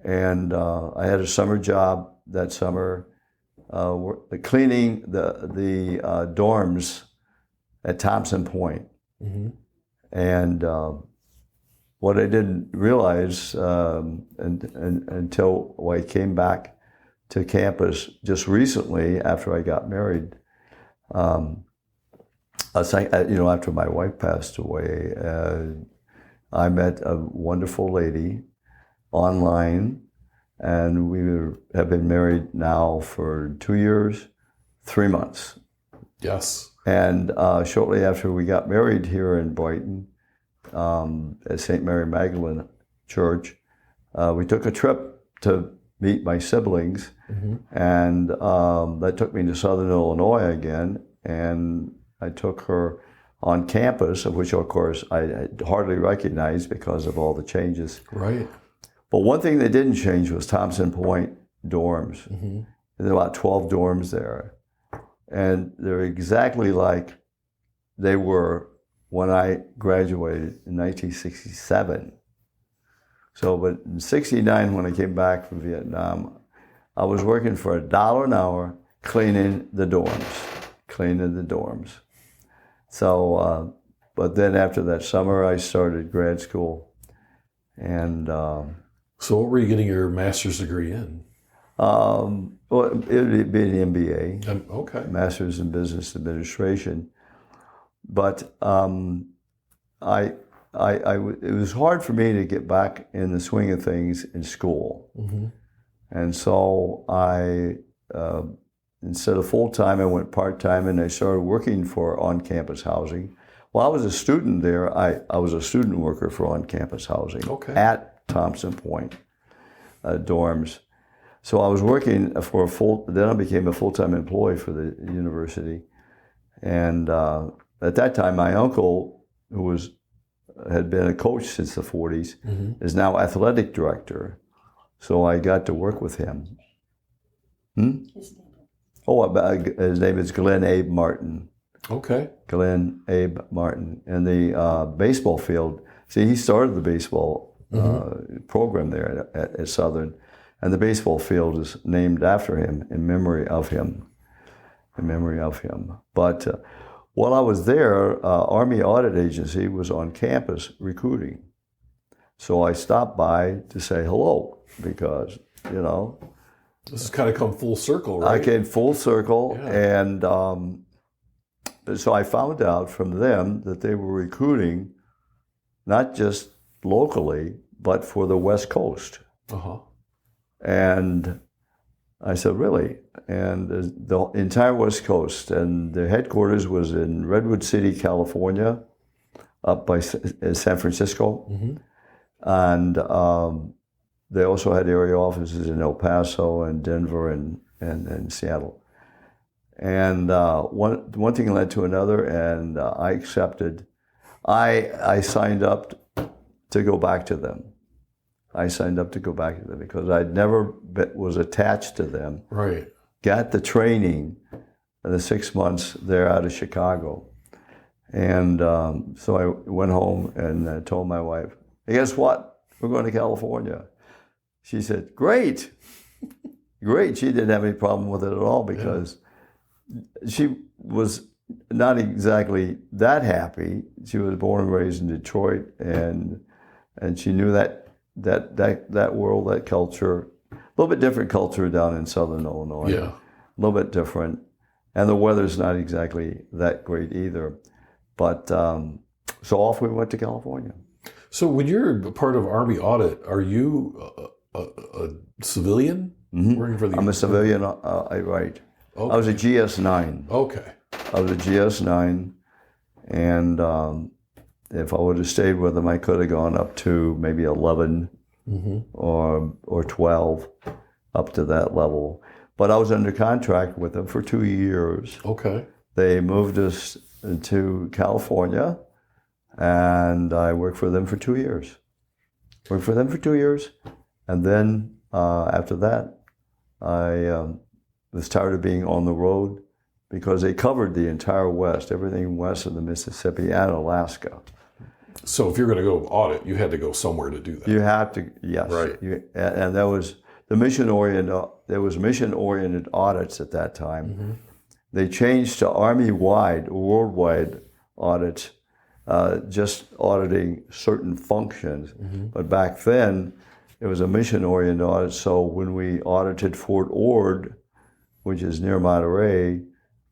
And I had a summer job that summer, cleaning the dorms at Thompson Point. Mm-hmm. And what I didn't realize until I came back to campus just recently after I got married, after my wife passed away, I met a wonderful lady online, and we have been married now for 2 years, 3 months. Yes. And shortly after we got married here in Brighton, at St. Mary Magdalene Church, we took a trip to meet my siblings, Mm-hmm. and that took me to Southern Illinois again, and I took her on campus, of which, of course, I hardly recognized because of all the changes. Right. But one thing that didn't change was Thompson Point dorms. Mm-hmm. There are about 12 dorms there, and they're exactly like they were when I graduated in 1967. So, but in 69, when I came back from Vietnam, I was working for $1 an hour cleaning the dorms. So, but then after that summer, I started grad school. And So what were you getting your master's degree in? well, it would be an MBA, Okay. Master's in Business Administration. But it was hard for me to get back in the swing of things in school. Mm-hmm. And so I, instead of full-time, I went part-time, and I started working for on-campus housing. While I was a student there, I was a student worker for on-campus housing at Thompson Point dorms. So I was working then I became a full-time employee for the university. And at that time, my uncle, who had been a coach since the 40s, Mm-hmm. is now athletic director. So I got to work with him. His name is Glenn Abe Martin. Okay. Glenn Abe Martin. And the baseball field, see, he started the baseball program there at Southern. And the baseball field is named after him, in memory of him. But while I was there, Army Audit Agency was on campus recruiting. So I stopped by to say hello because, This has kind of come full circle, right? I came full circle. Yeah. And so I found out from them that they were recruiting not just locally, but for the West Coast. Uh-huh. And I said, really? And the entire West Coast, and the headquarters was in Redwood City, California, up by San Francisco. Mm-hmm. And they also had area offices in El Paso and Denver and Seattle. And one thing led to another, and I accepted. I signed up to go back to them. Because I'd never was attached to them. Right. Got the training in the 6 months there out of Chicago. And so I went home and told my wife, hey, guess what? We're going to California. She said, great. Great. She didn't have any problem with it at all because she was not exactly that happy. She was born and raised in Detroit, and she knew that world, that culture, a little bit different culture down in Southern Illinois. Yeah. A little bit different. And the weather's not exactly that great either. But so off we went to California. So when you're a part of Army Audit, are you a civilian working for the? I'm a civilian, right. Okay. I was a GS-9. Okay. I was a GS-9, and if I would have stayed with them, I could have gone up to maybe 11 or 12, up to that level. But I was under contract with them for 2 years. Okay. They moved us to California, and I worked for them for 2 years. And then after that, I was tired of being on the road because they covered the entire West, everything west of the Mississippi and Alaska. So if you're going to go audit, you had to go somewhere to do that. You have to, yes. Right. And there was the mission-oriented audits at that time. Mm-hmm. They changed to Army-wide, worldwide audits, just auditing certain functions. Mm-hmm. But back then, it was a mission-oriented audit. So when we audited Fort Ord, which is near Monterey,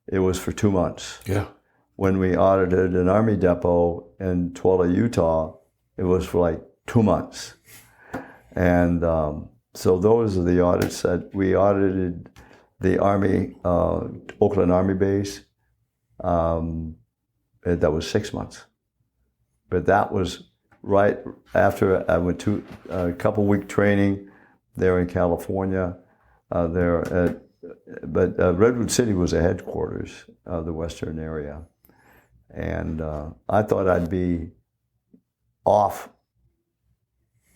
it was for 2 months. Yeah. When we audited an Army depot in Tuala, Utah, it was for like 2 months. And so those are the audits that we audited. The Army, Oakland Army Base, that was 6 months. But that was right after I went to a couple-week training there in California. But Redwood City was the headquarters of the Western area. And I thought I'd be off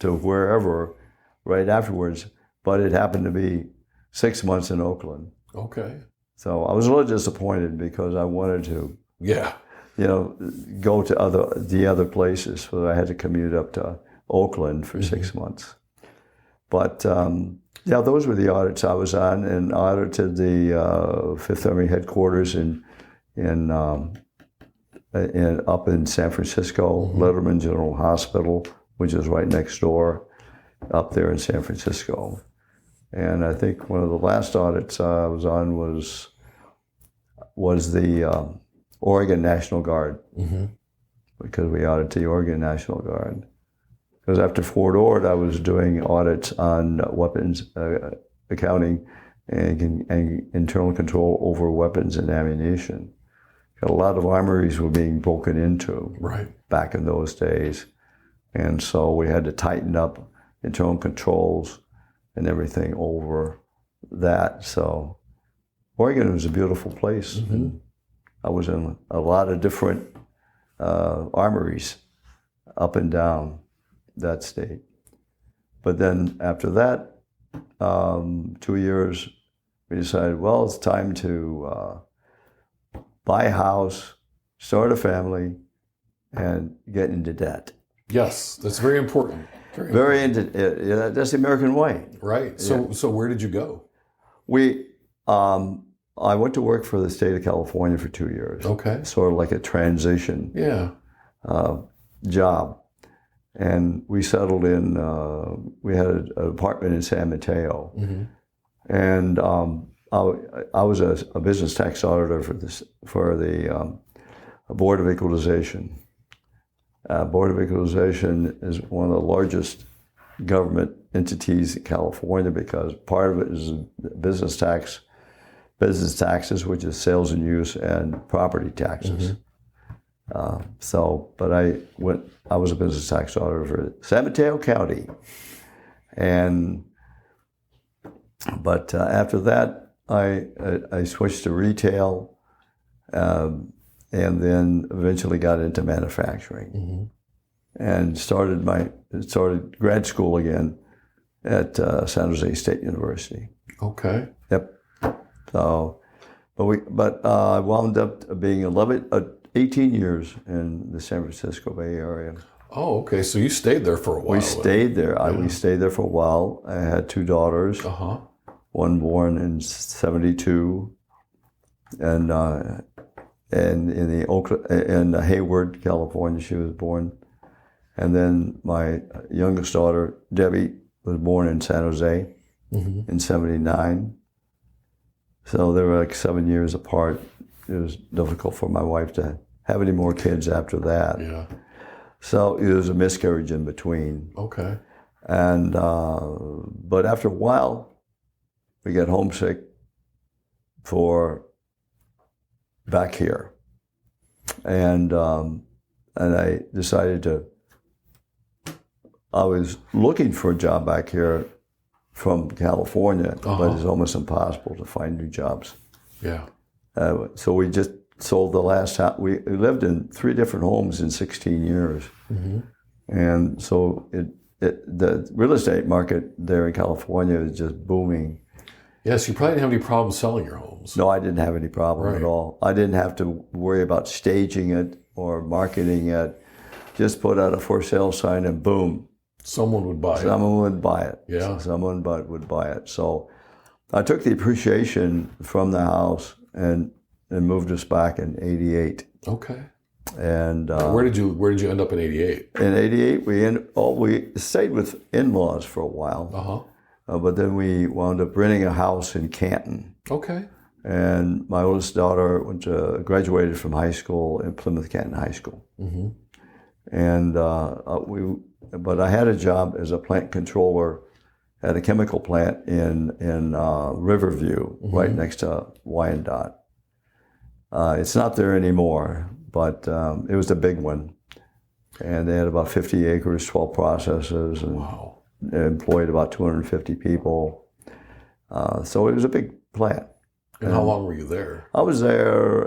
to wherever right afterwards, but it happened to be 6 months in Oakland. Okay. So I was a little disappointed because I wanted to, Yeah. go to the other places. So I had to commute up to Oakland for 6 months. But those were the audits I was on, and audited the Fifth Army headquarters up in San Francisco, Letterman General Hospital, which is right next door, up there in San Francisco. And I think one of the last audits I was on was the Oregon National Guard, because we audited the Oregon National Guard. Because after Fort Ord, I was doing audits on weapons accounting and internal control over weapons and ammunition. A lot of armories were being broken into back in those days. And so we had to tighten up internal controls and everything over that. So Oregon was a beautiful place. And I was in a lot of different armories up and down that state. But then after that, 2 years, we decided, well, it's time to buy a house, start a family, and get into debt. Yes, that's very important. Very into that's the American way. Right. So where did you go? I went to work for the state of California for 2 years. Okay. Sort of like a transition job. And we settled in, we had an apartment in San Mateo. And I was a business tax auditor for the Board of Equalization. Board of Equalization is one of the largest government entities in California, because part of it is business taxes, which is sales and use, and property taxes. But I was a business tax auditor for San Mateo County. But after that, I switched to retail, and then eventually got into manufacturing, and started grad school again at San Jose State University. Okay. Yep. So, but I wound up being 18 years in the San Francisco Bay Area. Oh, okay. So you stayed there for a while. We stayed there. We stayed there for a while. I had 2 daughters. One born in '72, and in Hayward, California, she was born. And then my youngest daughter, Debbie, was born in San Jose in '79. So they were like 7 years apart. It was difficult for my wife to have any more kids after that. Yeah. So it was a miscarriage in between. Okay. And but after a while, we got homesick for back here, and I decided to. I was looking for a job back here from California, but it's almost impossible to find new jobs. Yeah. So we just sold the last house. We lived in 3 different homes in 16 years, and so the real estate market there in California is just booming. Yes, you probably didn't have any problem selling your homes. No, I didn't have any problem at all. I didn't have to worry about staging it or marketing it. just put out a for sale sign and boom, Someone would buy it. someone would buy it. Yeah. Someone would buy it. So I took the appreciation from the house and moved us back in '88. Okay. And Where did you end up in '88? in '88, we stayed with in-laws for a while, but then we wound up renting a house in Canton. Okay. And my oldest daughter graduated from high school in Plymouth Canton High School. Mm-hmm. And but I had a job as a plant controller at a chemical plant in Riverview, right next to Wyandotte. It's not there anymore, but it was a big one. And they had about 50 acres, 12 processes, and employed about 250 people. So it was a big plant. And how long were you there? I was there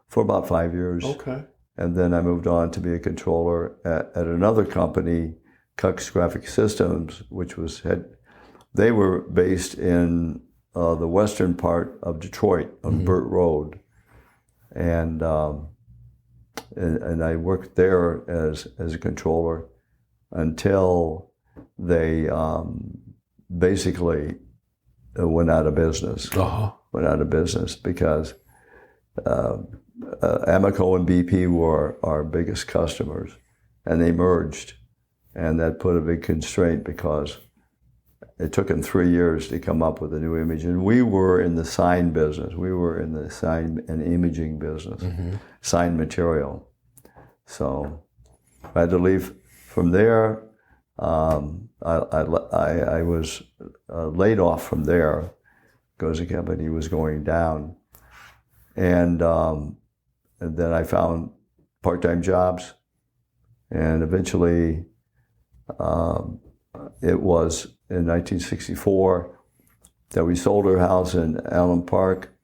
for about 5 years. Okay. And then I moved on to be a controller at another company, Cux Graphic Systems, they were based in the western part of Detroit on Burt Road. And I worked there as a controller until they basically went out of business. Went out of business because Amoco and BP were our biggest customers, and they merged, and that put a big constraint because it took them 3 years to come up with a new image. And we were in the sign business. We were in the sign and imaging business, sign material. So I had to leave from there. I was laid off from there because the company was going down. And then I found part-time jobs. And eventually, it was in 1964 that we sold our house in Allen Park.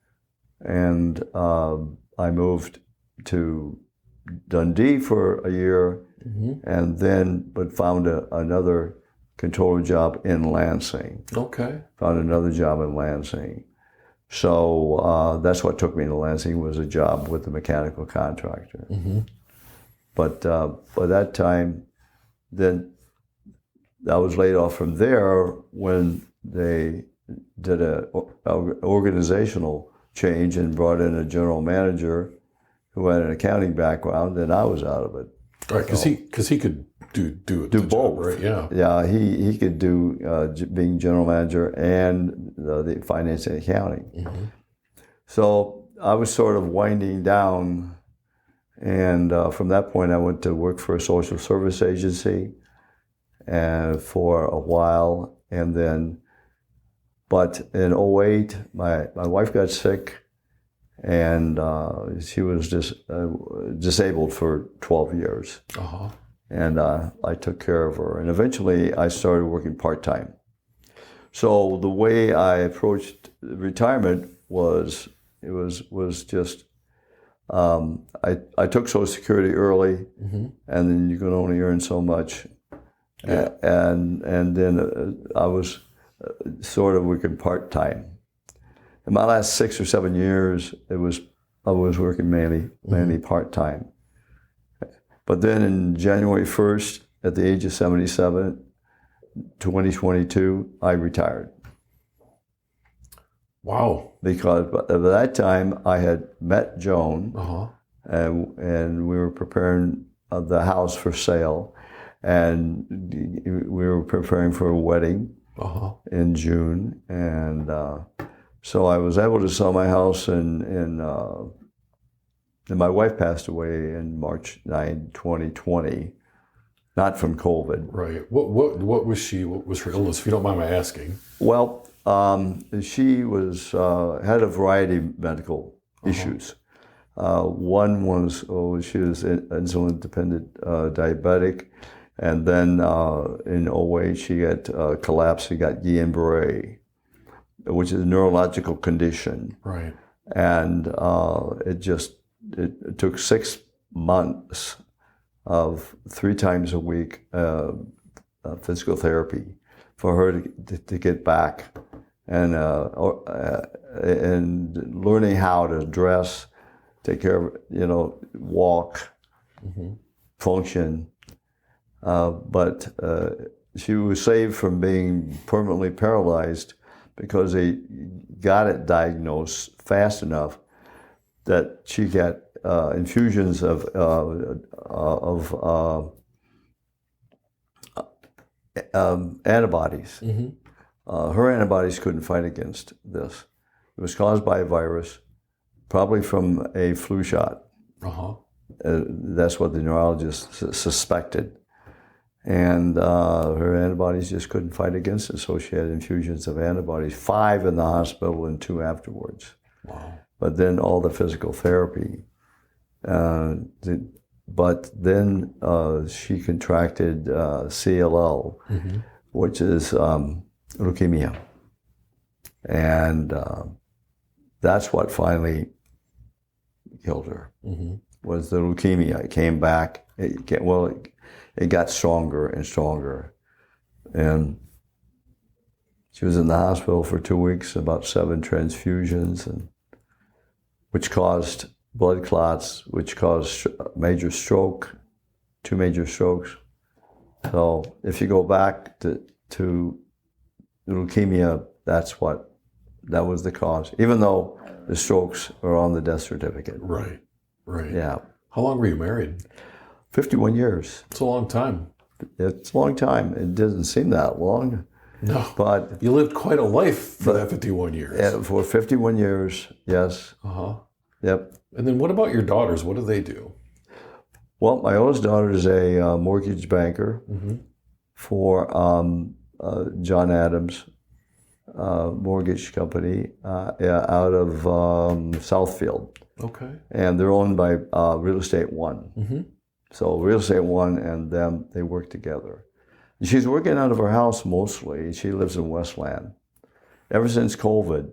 And I moved to Dundee for a year. And then, but found another controller job in Lansing. Okay. Found another job in Lansing. So that's what took me to Lansing, was a job with the mechanical contractor. But by that time, then I was laid off from there when they did an organizational change and brought in a general manager who had an accounting background, and I was out of it. Right, because he could do both, job, right? Yeah, yeah. He could do being general manager and the finance and accounting. So I was sort of winding down, and from that point I went to work for a social service agency, and for a while, and then, but in '08 my wife got sick. And she was disabled for 12 years. And I took care of her. And eventually I started working part-time. So the way I approached retirement was just, I took Social Security early, and then you could only earn so much. And then I was sort of working part-time. In my last 6 or 7 years, I was working mainly part-time. But then in January 1st, at the age of 77, 2022, I retired. Wow. Because at that time, I had met Joan, and we were preparing the house for sale, and we were preparing for a wedding in June, and so I was able to sell my house, and my wife passed away in March 9, 2020, not from COVID. Right. What was she? What was her illness? If you don't mind my asking. Well, she was had a variety of medical issues. One was she was insulin-dependent diabetic, and then in '08 she got collapsed. She got Guillain-Barré, which is a neurological condition. Right. And it took 6 months of 3 times a week physical therapy for her to get back, and learning how to dress, take care of, walk, function. But she was saved from being permanently paralyzed because they got it diagnosed fast enough that she got infusions of antibodies. Her antibodies couldn't fight against this. It was caused by a virus, probably from a flu shot. That's what the neurologist suspected. And her antibodies just couldn't fight against it, so she had infusions of antibodies, 5 in the hospital and 2 afterwards. Wow. But then all the physical therapy. But then she contracted CLL, which is leukemia. And that's what finally killed her, was the leukemia. It came back. It got stronger and stronger. And she was in the hospital for 2 weeks, about 7 transfusions, which caused blood clots, which caused major stroke, 2 major strokes. So if you go back to leukemia, that was the cause, even though the strokes are on the death certificate. Right. Yeah. How long were you married? 51 years. It's a long time. It's a long time. It doesn't seem that long. No. But you lived quite a life for that 51 years. For 51 years, yes. Yep. And then what about your daughters? What do they do? Well, my oldest daughter is a mortgage banker for John Adams mortgage company out of Southfield. Okay. And they're owned by Real Estate One. So Real Estate One and them, they work together. She's working out of her house mostly. She lives in Westland. Ever since COVID,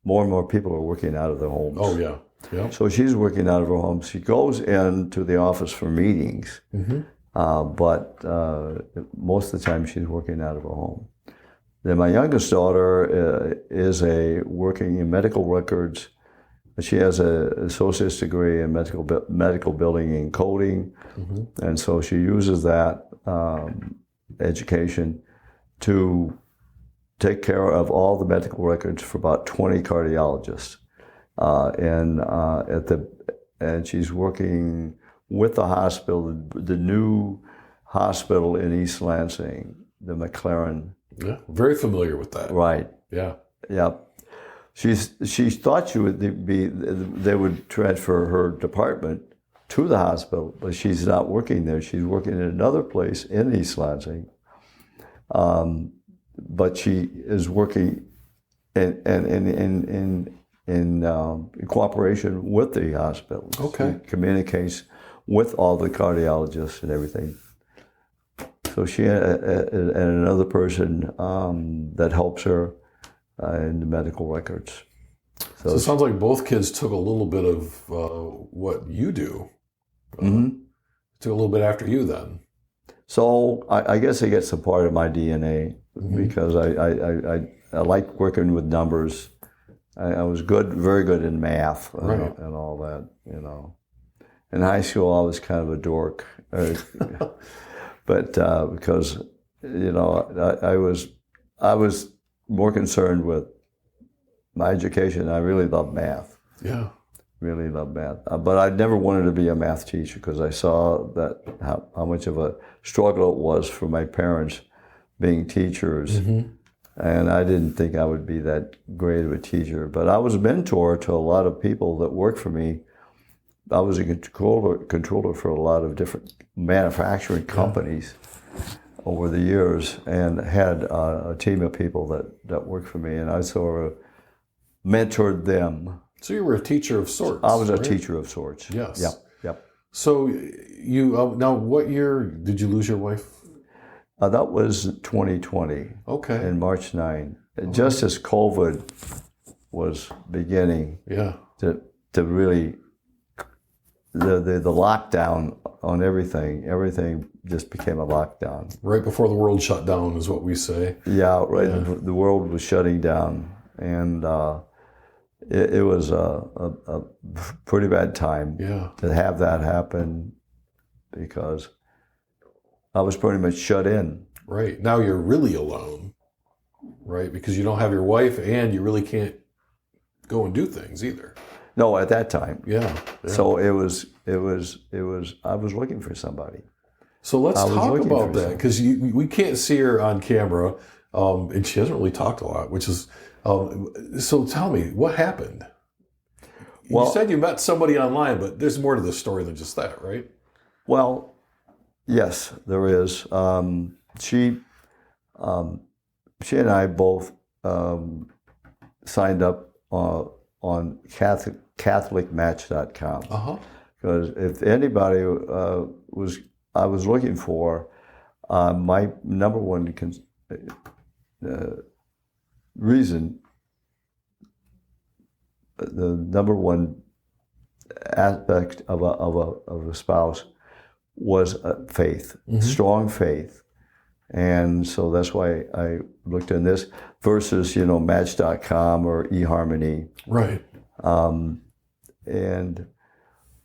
more and more people are working out of their homes. Oh, yeah. Yeah. So she's working out of her home. She goes into the office for meetings, but most of the time she's working out of her home. Then my youngest daughter is working in medical records. She has an associate's degree in medical building and coding, and so she uses that education to take care of all the medical records for about 20 cardiologists. And she's working with the hospital, the new hospital in East Lansing, the McLaren. Yeah, very familiar with that. Right. Yeah. Yeah. She thought they would transfer her department to the hospital, but she's not working there. She's working in another place in East Lansing. But she is working in cooperation with the hospital. Okay. She communicates with all the cardiologists and everything. So she and another person that helps her in the medical records. So it sounds like both kids took a little bit of what you do. Took a little bit after you then. So I guess it gets a part of my DNA because I like working with numbers. I was very good in math and all that, In high school, I was kind of a dork, but because I was more concerned with my education. I really loved math. Yeah, really loved math. But I never wanted to be a math teacher because I saw that how much of a struggle it was for my parents being teachers. And I didn't think I would be that great of a teacher. But I was a mentor to a lot of people that worked for me. I was a controller for a lot of different manufacturing companies over the years and had a team of people that worked for me. And I sort of mentored them. So you were a teacher of sorts. I was a teacher of sorts. Yes. Yep. So you now, what year did you lose your wife? That was 2020. Okay. In March 9. Just as COVID was beginning. Yeah. To really the lockdown on everything just became a lockdown. Right before the world shut down is what we say. Yeah, right. Yeah. The world was shutting down, and it was a pretty bad time Yeah. to have that happen because I was pretty much shut in. Right. Now you're really alone, right? Because you don't have your wife and you really can't go and do things either. No, at that time. Yeah. So it was. I was looking for somebody. So let's I was talk looking about for that something. because we can't see her on camera, and she hasn't really talked a lot, which is. So tell me, what happened? Well- you said you met somebody online, but there's more to the story than just that, right? Well, yes, there is. She and I both signed up on CatholicMatch.com. Because if anybody I was looking for, my number one reason, the number one aspect of a spouse was faith, strong faith. And so that's why I looked in this versus, Match.com or eHarmony. Right. And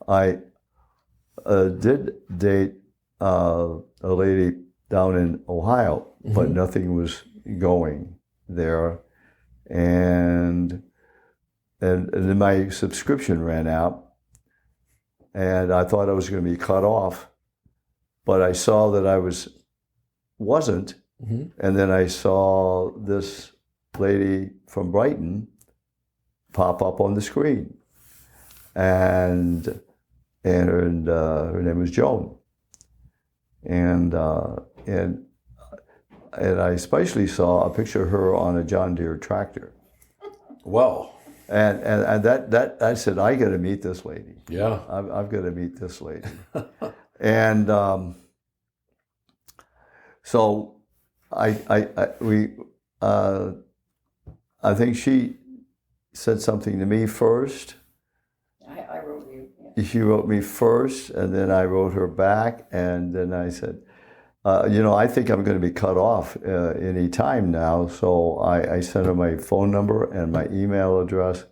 I did date a lady down in Ohio, but nothing was going there. And then my subscription ran out, and I thought I was going to be cut off, but I saw that I wasn't. And then I saw this lady from Brighton pop up on the screen, and her name was Joan, and I especially saw a picture of her on a John Deere tractor. Well. And that I said, I got to meet this lady. Yeah. I've got to meet this lady. And so I think she said something to me first. I wrote you. Yeah. She wrote me first, and then I wrote her back, and then I said, I think I'm going to be cut off any time now. So I sent her my phone number and my email address,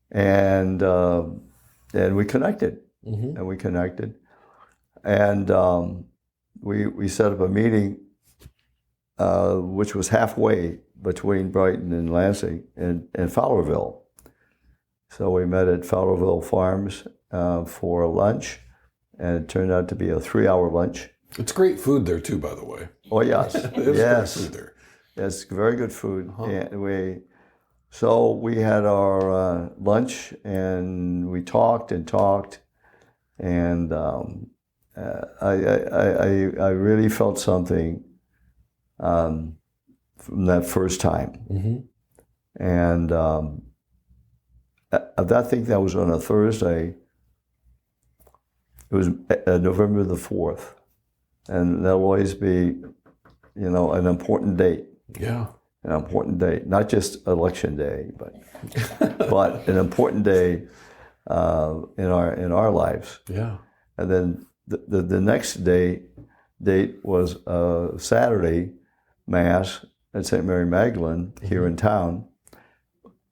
and we connected. And we connected, and we set up a meeting, which was halfway between Brighton and Lansing and Fowlerville. So we met at Fowlerville Farms for lunch, and it turned out to be a 3-hour lunch. It's great food there too, by the way. Oh yes, yes, Great food there. it's very good food. And we had our lunch, and we talked, and I really felt something from that first time, and I think that was on a Thursday. It was November the 4th. And that'll always be, an important date. Yeah. An important date, not just election day, but an important day in our lives. Yeah. And then the next date was Saturday Mass at St. Mary Magdalene here in town,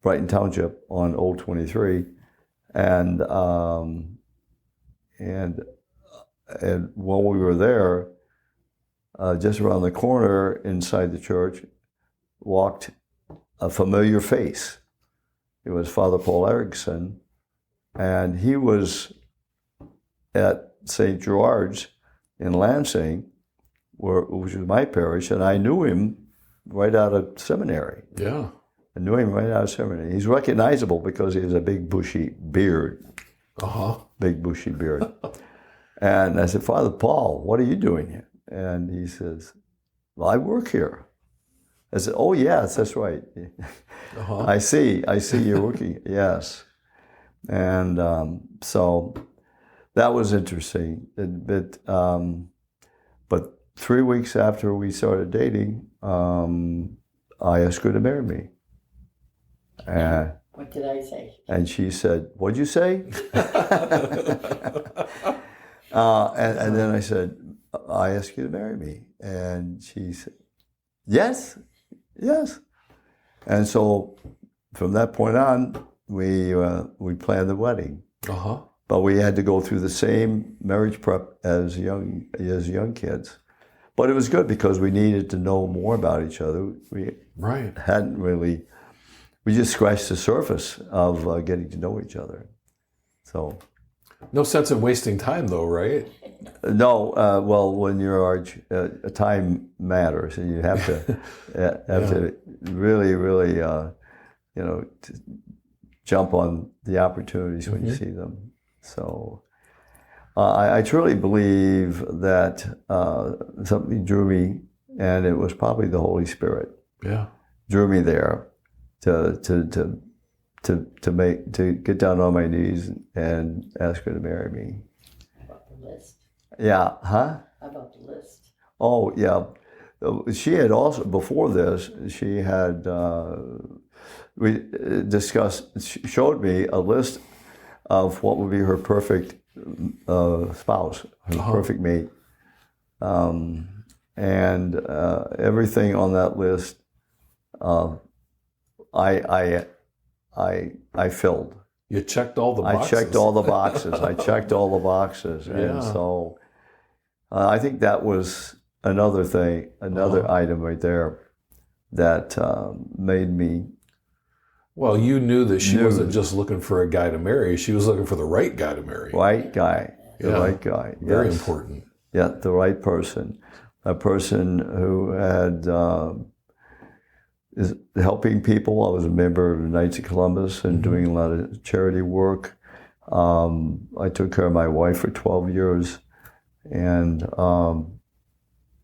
Brighton Township on Old 23, and while we were there, just around the corner inside the church, walked a familiar face. It was Father Paul Erickson, and he was at St. George's in Lansing, which was my parish, and I knew him right out of seminary. Yeah. I knew him right out of seminary. He's recognizable because he has a big bushy beard. Big bushy beard. And I said, Father Paul, what are you doing here? And he says, well, I work here. I said, oh, yes, that's right. I see you're working. Yes. And so that was interesting. But 3 weeks after we started dating, I asked her to marry me. What did I say? And she said, what'd you say? And then I said, I ask you to marry me. And she said, yes. And so from that point on, we planned the wedding. Uh-huh. But we had to go through the same marriage prep as young kids. But it was good because we needed to know more about each other. We Right. hadn't really, we just scratched the surface of getting to know each other. So, No sense in wasting time, though, right? no, well, when you're our age, time matters, and you have to to really, really, jump on the opportunities when you see them. So, I truly believe that something drew me, and it was probably the Holy Spirit drew me there to get down on my knees and ask her to marry me. About the list. Yeah, huh? About the list. Oh, yeah. She had also, before this, she had, we discussed, she showed me a list of what would be her perfect spouse, her perfect mate. And everything on that list, I filled. You checked all the boxes. I checked all the boxes. And so I think that was another thing, another item right there that made me. Well, you knew that she wasn't just looking for a guy to marry. She was looking for the right guy to marry. Right guy. The right guy. Very important. Yeah, the right person. A person who had is helping people. I was a member of the Knights of Columbus and doing a lot of charity work. I took care of my wife for 12 years and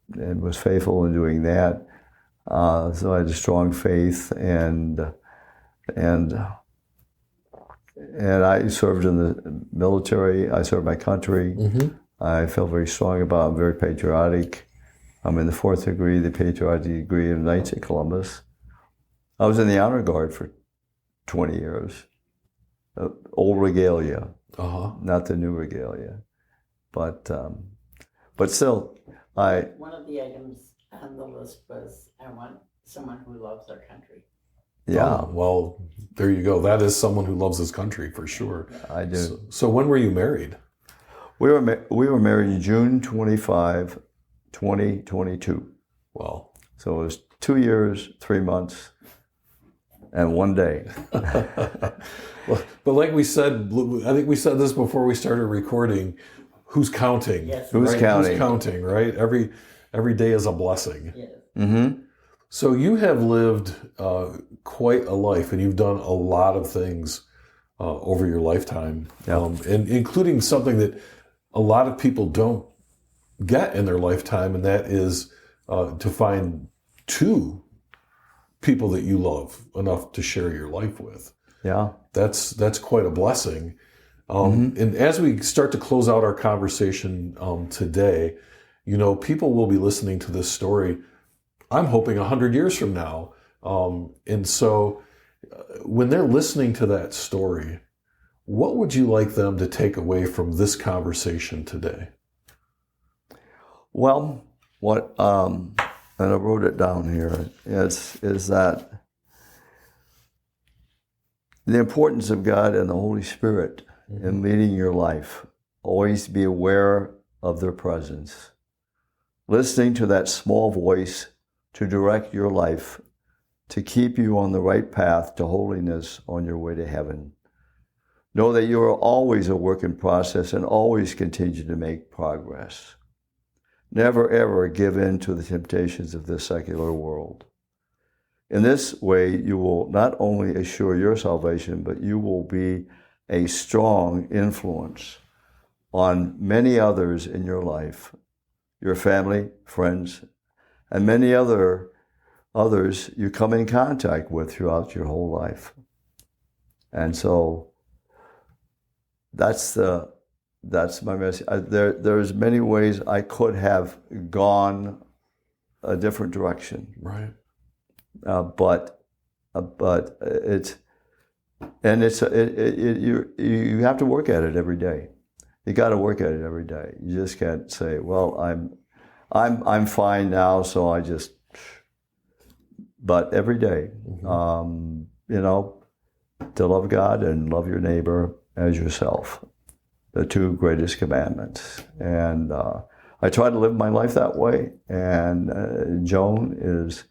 was faithful in doing that. So I had a strong faith and I served in the military. I served my country. I felt very strong about it. I'm very patriotic. I'm in the 4th degree, the patriotic degree of Knights of Columbus. I was in the Honor Guard for 20 years. Old regalia, not the new regalia. But still, One of the items on the list was, I want someone who loves our country. Yeah. Oh, well, there you go. That is someone who loves his country for sure. I do. So when were you married? We were married June 25, 2022. Well, so it was 2 years, 3 months, and 1 day. well, but like we said, I think we said this before we started recording. Who's counting? Yes. Who's counting? Who's counting? Right. Every day is a blessing. Yes. Mm-hmm. So you have lived quite a life, and you've done a lot of things over your lifetime, and including something that a lot of people don't get in their lifetime, and that is to find two people that you love enough to share your life with. Yeah, that's quite a blessing. And as we start to close out our conversation today, people will be listening to this story, I'm hoping 100 years from now. And so when they're listening to that story, what would you like them to take away from this conversation today? Well, and I wrote it down here, is that the importance of God and the Holy Spirit in leading your life. Always be aware of their presence. Listening to that small voice to direct your life, to keep you on the right path to holiness on your way to heaven. Know that you are always a work in process and always continue to make progress. Never ever give in to the temptations of this secular world. In this way, you will not only assure your salvation, but you will be a strong influence on many others in your life, your family, friends, and many others you come in contact with throughout your whole life. And so that's my message. There's many ways I could have gone a different direction. Right. But you have to work at it every day. You got to work at it every day. You just can't say, well, I'm fine now, so I just. But every day, to love God and love your neighbor as yourself, the two greatest commandments. And I try to live my life that way. And Joan is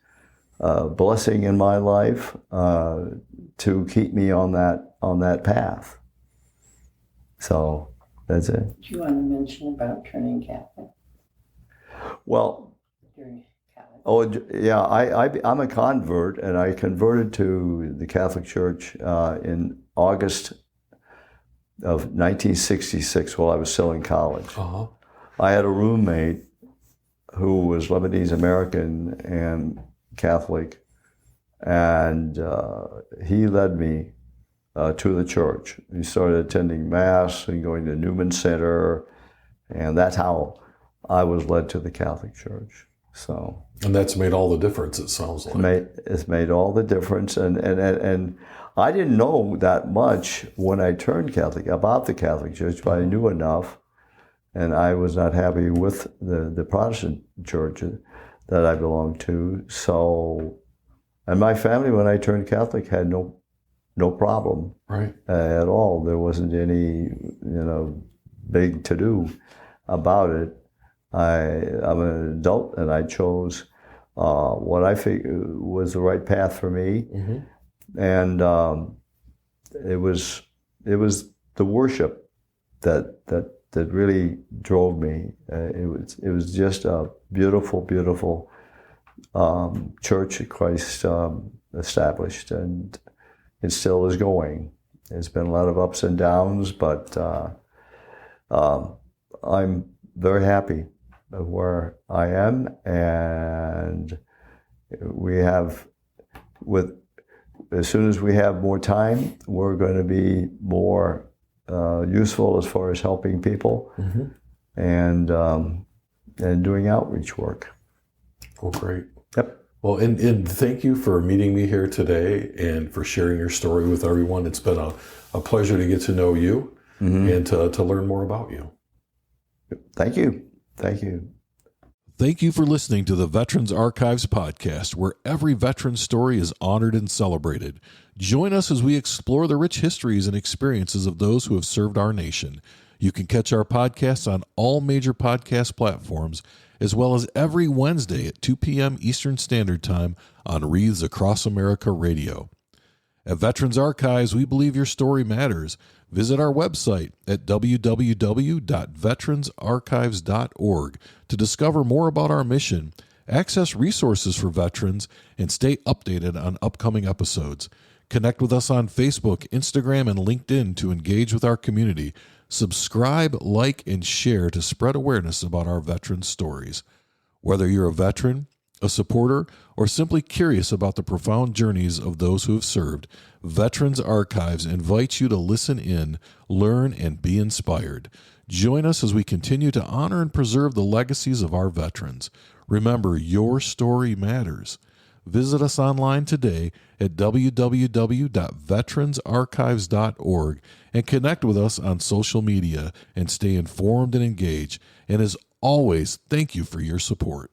a blessing in my life to keep me on that path. So that's it. Do you want to mention about turning Catholic Well, during Catholic? oh yeah, I'm a convert, and I converted to the Catholic Church in August of 1966 while I was still in college. Uh-huh. I had a roommate who was Lebanese American and Catholic, and he led me to the church. He started attending Mass and going to Newman Center, and that's how I was led to the Catholic Church. So, And that's made all the difference, it sounds like. it's made all the difference, and I didn't know that much when I turned Catholic about the Catholic Church, but I knew enough, and I was not happy with the Protestant church that I belonged to. So, and my family, when I turned Catholic, had no problem Right. at all. There wasn't any, big to-do about it. I'm an adult, and I chose what I figured was the right path for me. Mm-hmm. And it was the worship that really drove me. It was just a beautiful church that Christ established, and it still is going. There's been a lot of ups and downs, but I'm very happy of where I am, and we have as soon as we have more time, we're going to be more useful as far as helping people Mm-hmm. and doing outreach work. Well, great. Yep. Well, and thank you for meeting me here today and for sharing your story with everyone. It's been a pleasure to get to know you and to learn more about you. Thank you. Thank you. Thank you for listening to the Veterans Archives podcast, where every veteran story is honored and celebrated. Join us as we explore the rich histories and experiences of those who have served our nation. You can catch our podcasts on all major podcast platforms, as well as every Wednesday at 2 p.m. Eastern Standard Time on Wreaths Across America Radio. At Veterans Archives, we believe your story matters. Visit our website at www.veteransarchives.org to discover more about our mission, access resources for veterans, and stay updated on upcoming episodes. Connect with us on Facebook, Instagram, and LinkedIn to engage with our community. Subscribe, like, and share to spread awareness about our veterans' stories. Whether you're a veteran, a supporter, or simply curious about the profound journeys of those who have served, Veterans Archives invites you to listen in, learn, and be inspired. Join us as we continue to honor and preserve the legacies of our veterans. Remember, your story matters. Visit us online today at www.veteransarchives.org and connect with us on social media and stay informed and engaged. And as always, thank you for your support.